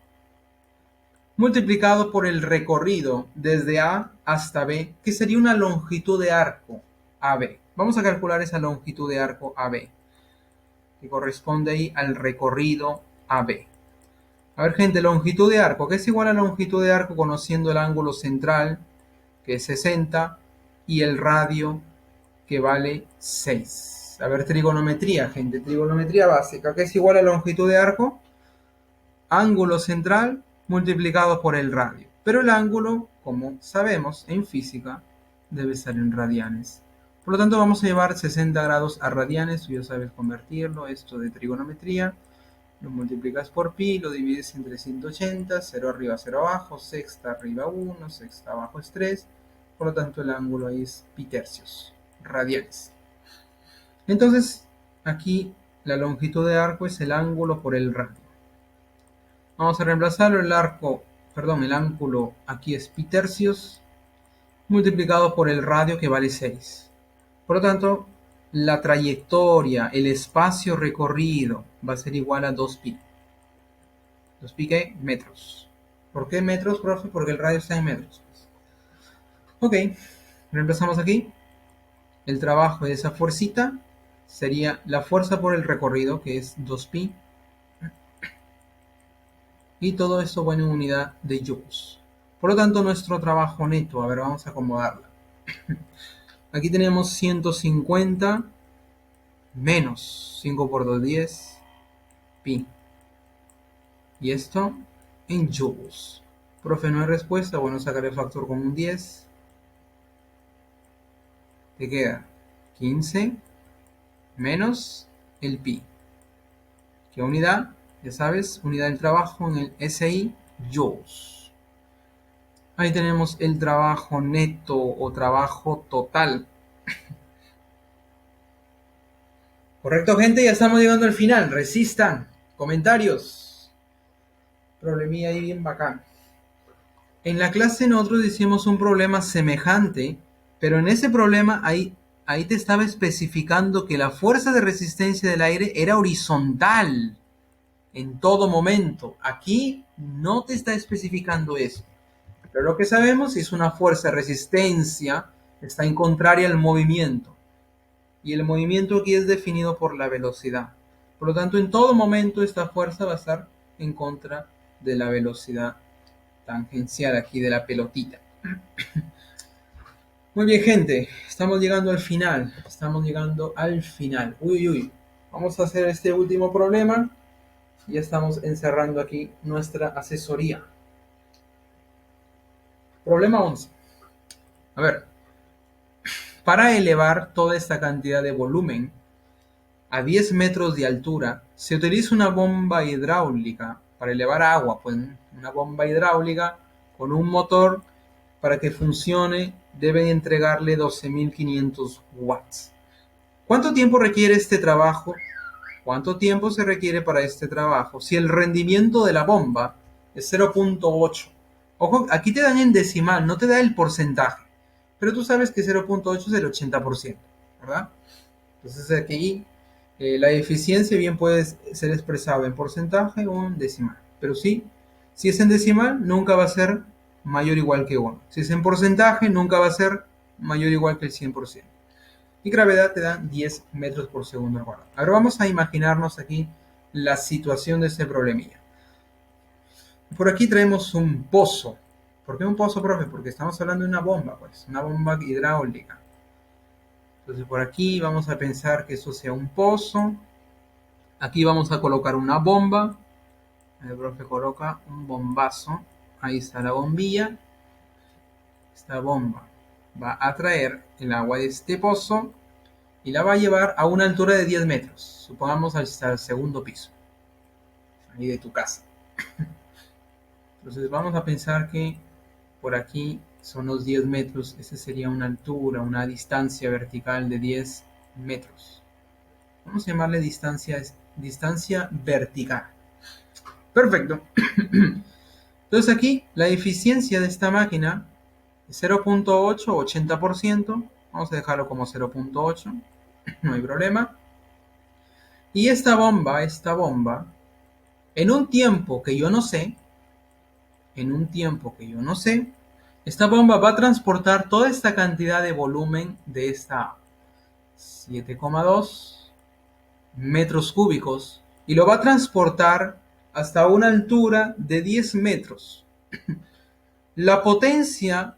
multiplicado por el recorrido desde A hasta B, que sería una longitud de arco AB. Vamos a calcular esa longitud de arco AB, que corresponde ahí al recorrido AB. A ver, gente, longitud de arco, que es igual a longitud de arco conociendo el ángulo central, que es 60, y el radio, que vale 6. A ver, trigonometría, gente, trigonometría básica, que es igual a longitud de arco, ángulo central multiplicado por el radio. Pero el ángulo, como sabemos en física, debe estar en radianes. Por lo tanto, vamos a llevar 60 grados a radianes. Tú ya sabes convertirlo, esto de trigonometría. Lo multiplicas por pi, lo divides entre 180, 0 arriba, 0 abajo, sexta arriba 1, sexta abajo es 3. Por lo tanto, el ángulo ahí es pi tercios, radianes. Entonces, aquí la longitud de arco es el ángulo por el radio. Vamos a reemplazarlo, el ángulo aquí es pi tercios multiplicado por el radio, que vale 6. Por lo tanto, la trayectoria, el espacio recorrido va a ser igual a 2pi. ¿2pi qué? Metros. ¿Por qué metros, profe? Porque el radio está en metros. Ok, reemplazamos aquí. El trabajo de esa fuercita sería la fuerza por el recorrido, que es 2pi, Y todo esto va en unidad de joules. Por lo tanto, nuestro trabajo neto, a ver, vamos a acomodarla. Aquí tenemos 150 menos 5 por 2, 10, pi. Y esto en joules. Profe, no hay respuesta. Bueno, sacar el factor con un 10. Te queda 15 menos el pi. ¿Qué unidad? Ya sabes, unidad del trabajo en el SI, joules. Ahí tenemos el trabajo neto o trabajo total. Correcto, gente, ya estamos llegando al final. Resistan. Comentarios. Problemilla ahí bien bacán. En la clase nosotros hicimos un problema semejante, pero en ese problema ahí te estaba especificando que la fuerza de resistencia del aire era horizontal en todo momento. Aquí no te está especificando eso. Pero lo que sabemos es una fuerza de resistencia está en contraria al movimiento. Y el movimiento aquí es definido por la velocidad. Por lo tanto, en todo momento esta fuerza va a estar en contra de la velocidad tangencial aquí de la pelotita. Muy bien, gente, estamos llegando al final. Uy. Vamos a hacer este último problema. Ya estamos encerrando aquí nuestra asesoría. Problema 11. A ver, para elevar toda esta cantidad de volumen a 10 metros de altura, se utiliza una bomba hidráulica para elevar agua, pues una bomba hidráulica con un motor para que funcione deben entregarle 12.500 watts. ¿Cuánto tiempo requiere este trabajo? ¿Cuánto tiempo se requiere para este trabajo? Si el rendimiento de la bomba es 0.8. Ojo, aquí te dan en decimal, no te da el porcentaje. Pero tú sabes que 0.8 es el 80%, ¿verdad? Entonces aquí la eficiencia bien puede ser expresada en porcentaje o en decimal. Pero sí, si es en decimal, nunca va a ser mayor o igual que 1. Si es en porcentaje, nunca va a ser mayor o igual que el 100%. Y gravedad te da 10 metros por segundo al cuadrado. Ahora vamos a imaginarnos aquí la situación de este problemilla. Por aquí traemos un pozo. ¿Por qué un pozo, profe? Porque estamos hablando de una bomba, pues, una bomba hidráulica. Entonces por aquí vamos a pensar que eso sea un pozo. Aquí vamos a colocar una bomba. El profe coloca un bombazo. Ahí está la bombilla. Esta bomba va a traer el agua de este pozo y la va a llevar a una altura de 10 metros. Supongamos hasta el segundo piso. Ahí de tu casa. Entonces vamos a pensar que por aquí son los 10 metros. Esa sería una altura, una distancia vertical de 10 metros. Vamos a llamarle distancia vertical. Perfecto. Entonces aquí la eficiencia de esta máquina es 0.8, 80%. Vamos a dejarlo como 0.8. No hay problema. Y esta bomba, en un tiempo que yo no sé, esta bomba va a transportar toda esta cantidad de volumen de esta 7,2 metros cúbicos y lo va a transportar hasta una altura de 10 metros. La potencia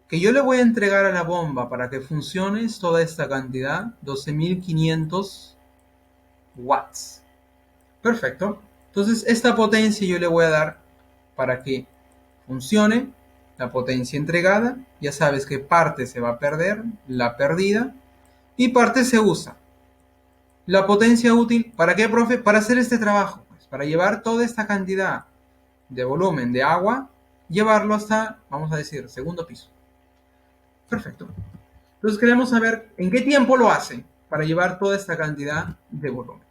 que yo le voy a entregar a la bomba para que funcione es toda esta cantidad, 12.500 watts. Perfecto. Entonces esta potencia yo le voy a dar para que funcione. La potencia entregada, ya sabes que parte se va a perder, la perdida, y parte se usa. La potencia útil, ¿para qué, profe? Para hacer este trabajo, pues, para llevar toda esta cantidad de volumen de agua, llevarlo hasta, vamos a decir, segundo piso. Perfecto. Entonces queremos saber en qué tiempo lo hace para llevar toda esta cantidad de volumen.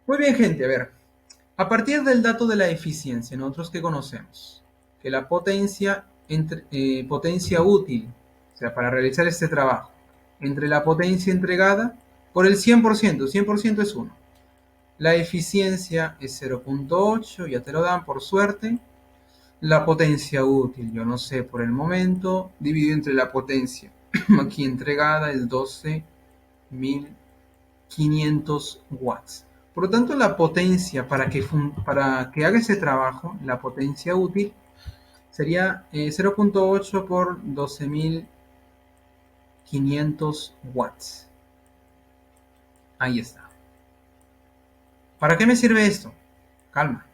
Muy bien, gente, a ver. A partir del dato de la eficiencia, nosotros que conocemos que la potencia útil, o sea, para realizar este trabajo, entre la potencia entregada por el 100%, 100% es 1. La eficiencia es 0.8, ya te lo dan por suerte. La potencia útil, yo no sé por el momento, dividido entre la potencia aquí entregada es 12.500 watts. Por lo tanto, la potencia para que haga ese trabajo, la potencia útil, sería 0.8 por 12.500 watts. Ahí está. ¿Para qué me sirve esto? Calma.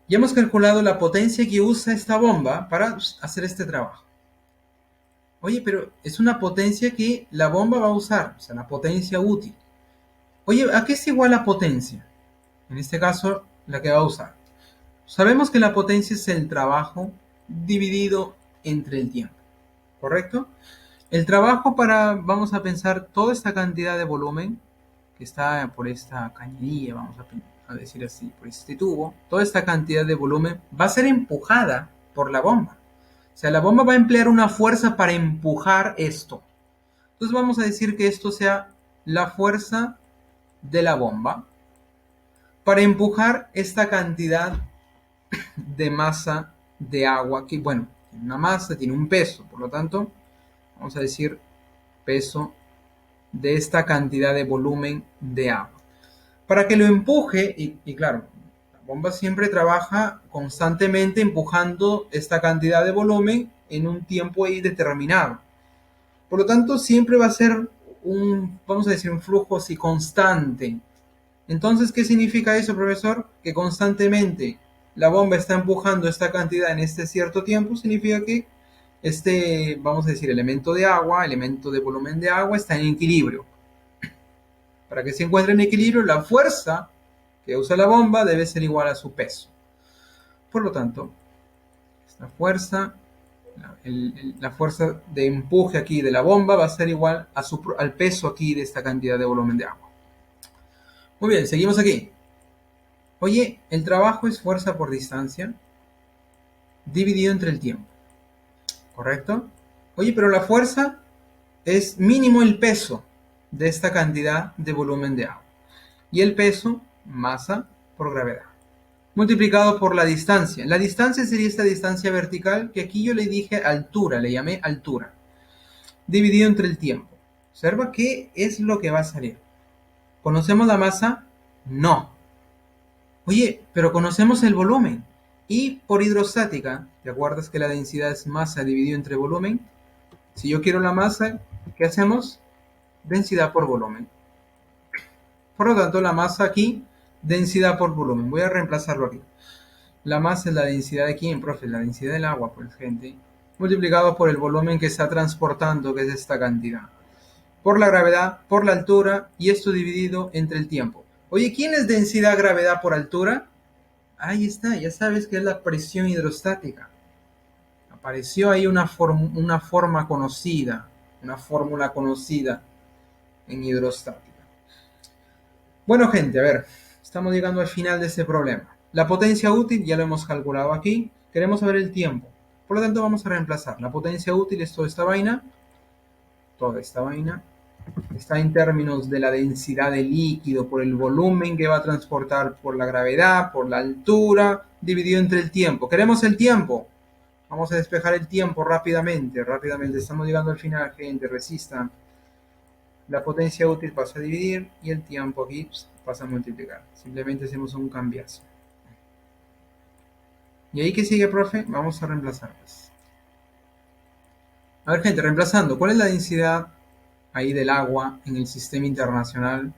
Ya hemos calculado la potencia que usa esta bomba para hacer este trabajo. Oye, pero es una potencia que la bomba va a usar, o sea, la potencia útil. Oye, ¿a qué es igual la potencia? En este caso, la que va a usar. Sabemos que la potencia es el trabajo dividido entre el tiempo, ¿correcto? El trabajo vamos a pensar, toda esta cantidad de volumen que está por esta cañería, vamos a decir así, por este tubo, toda esta cantidad de volumen va a ser empujada por la bomba. O sea, la bomba va a emplear una fuerza para empujar esto. Entonces vamos a decir que esto sea la fuerza de la bomba para empujar esta cantidad de masa de agua que, bueno, tiene una masa, tiene un peso, por lo tanto, vamos a decir peso de esta cantidad de volumen de agua. Para que lo empuje, y claro, la bomba siempre trabaja constantemente empujando esta cantidad de volumen en un tiempo ahí determinado. Por lo tanto, siempre va a ser vamos a decir, un flujo así constante. Entonces, ¿qué significa eso, profesor? Que constantemente la bomba está empujando esta cantidad en este cierto tiempo, significa que este, vamos a decir, elemento de agua, elemento de volumen de agua está en equilibrio. Para que se encuentre en equilibrio, la fuerza que usa la bomba debe ser igual a su peso. Por lo tanto, esta fuerza, la fuerza de empuje aquí de la bomba va a ser igual al peso aquí de esta cantidad de volumen de agua. Muy bien, seguimos aquí. Oye, el trabajo es fuerza por distancia dividido entre el tiempo, ¿correcto? Oye, pero la fuerza es mínimo el peso de esta cantidad de volumen de agua. Y el peso, masa por gravedad, multiplicado por la distancia. La distancia sería esta distancia vertical, que aquí yo le dije altura, le llamé altura, dividido entre el tiempo. Observa qué es lo que va a salir. ¿Conocemos la masa? No. Oye, pero conocemos el volumen. Y por hidrostática, ¿te acuerdas que la densidad es masa dividido entre volumen? Si yo quiero la masa, ¿qué hacemos? Densidad por volumen. Por lo tanto, la masa aquí, densidad por volumen. Voy a reemplazarlo aquí. La masa es la densidad de quién, profe, la densidad del agua, pues, gente, multiplicado por el volumen que está transportando, que es esta cantidad. Por la gravedad, por la altura, y esto dividido entre el tiempo. Oye, ¿quién es densidad, gravedad por altura? Ahí está, ya sabes que es la presión hidrostática. Apareció ahí una forma conocida, una fórmula conocida en hidrostática. Bueno, gente, a ver, estamos llegando al final de este problema. La potencia útil ya lo hemos calculado aquí. Queremos saber el tiempo. Por lo tanto, vamos a reemplazar. La potencia útil es toda esta vaina. Toda esta vaina. Está en términos de la densidad del líquido por el volumen que va a transportar por la gravedad, por la altura, dividido entre el tiempo. Queremos el tiempo. Vamos a despejar el tiempo rápidamente. Rápidamente. Estamos llegando al final, gente. Resistan. La potencia útil pasa a dividir y el tiempo aquí pasa a multiplicar. Simplemente hacemos un cambiazo. ¿Y ahí qué sigue, profe? Vamos a reemplazarlas. A ver, gente, reemplazando. ¿Cuál es la densidad ahí del agua en el sistema internacional?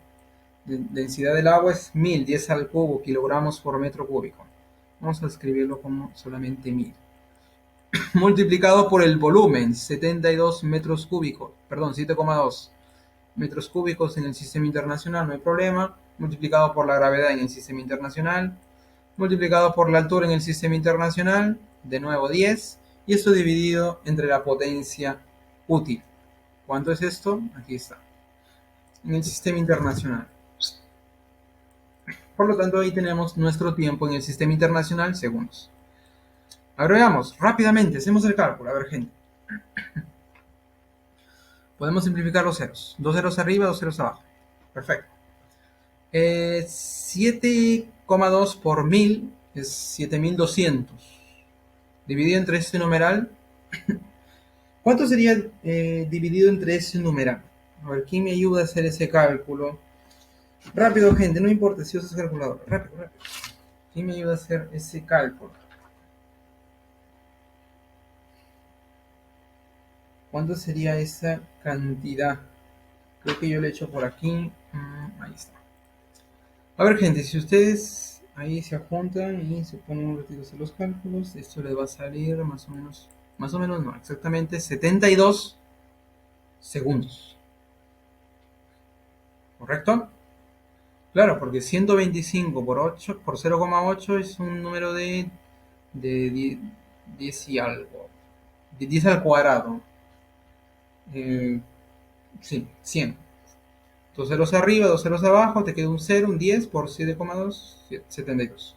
Densidad del agua es 1000, 10 al cubo, kilogramos por metro cúbico. Vamos a escribirlo como solamente 1000. Multiplicado por el volumen, 72 metros cúbicos, perdón, 7,2 metros cúbicos en el sistema internacional, no hay problema. Multiplicado por la gravedad en el sistema internacional, multiplicado por la altura en el sistema internacional, de nuevo 10, y esto dividido entre la potencia útil. ¿Cuánto es esto? Aquí está, en el sistema internacional. Por lo tanto, ahí tenemos nuestro tiempo en el sistema internacional, segundos. Ahora veamos, rápidamente, hacemos el cálculo. A ver, gente. Podemos simplificar los ceros. 2 ceros arriba, 2 ceros abajo. Perfecto. 7,2 por 1000 es 7200. Dividido entre este numeral. ¿Cuánto sería dividido entre ese numeral? A ver, ¿quién me ayuda a hacer ese cálculo? Rápido, gente, no importa si usas calculadora. Rápido, rápido. ¿Quién me ayuda a hacer ese cálculo? ¿Cuánto sería esa cantidad? Creo que yo le echo por aquí. Ahí está. A ver, gente, si ustedes ahí se juntan y se ponen un ratito a hacer los cálculos, esto les va a salir más o menos no, exactamente 72 segundos. ¿Correcto? Claro, porque 125 por 8, por 0,8 es un número de 10 y algo. De 10 al cuadrado. Eh, sí, 100. Dos ceros arriba, dos ceros abajo, te queda un 0, un 10 por 7,2, 72.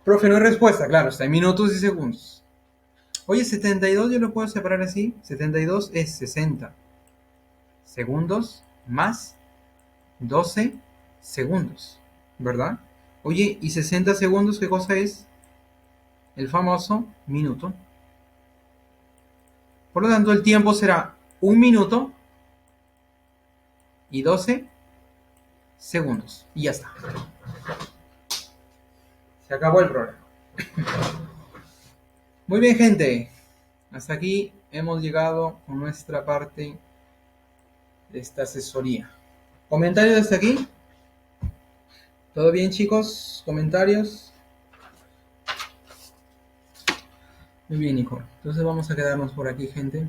Profe, no hay respuesta, claro, está en minutos y segundos. Oye, 72 yo lo puedo separar así. 72 es 60 segundos más 12 segundos, ¿verdad? Oye, ¿y 60 segundos qué cosa es? El famoso minuto. Por lo tanto, el tiempo será 1 minuto y 12 segundos. Y ya está. Se acabó el programa. Muy bien, gente. Hasta aquí hemos llegado con nuestra parte de esta asesoría. ¿Comentarios hasta aquí? ¿Todo bien, chicos? ¿Comentarios? Muy bien, Nico. Entonces vamos a quedarnos por aquí, gente.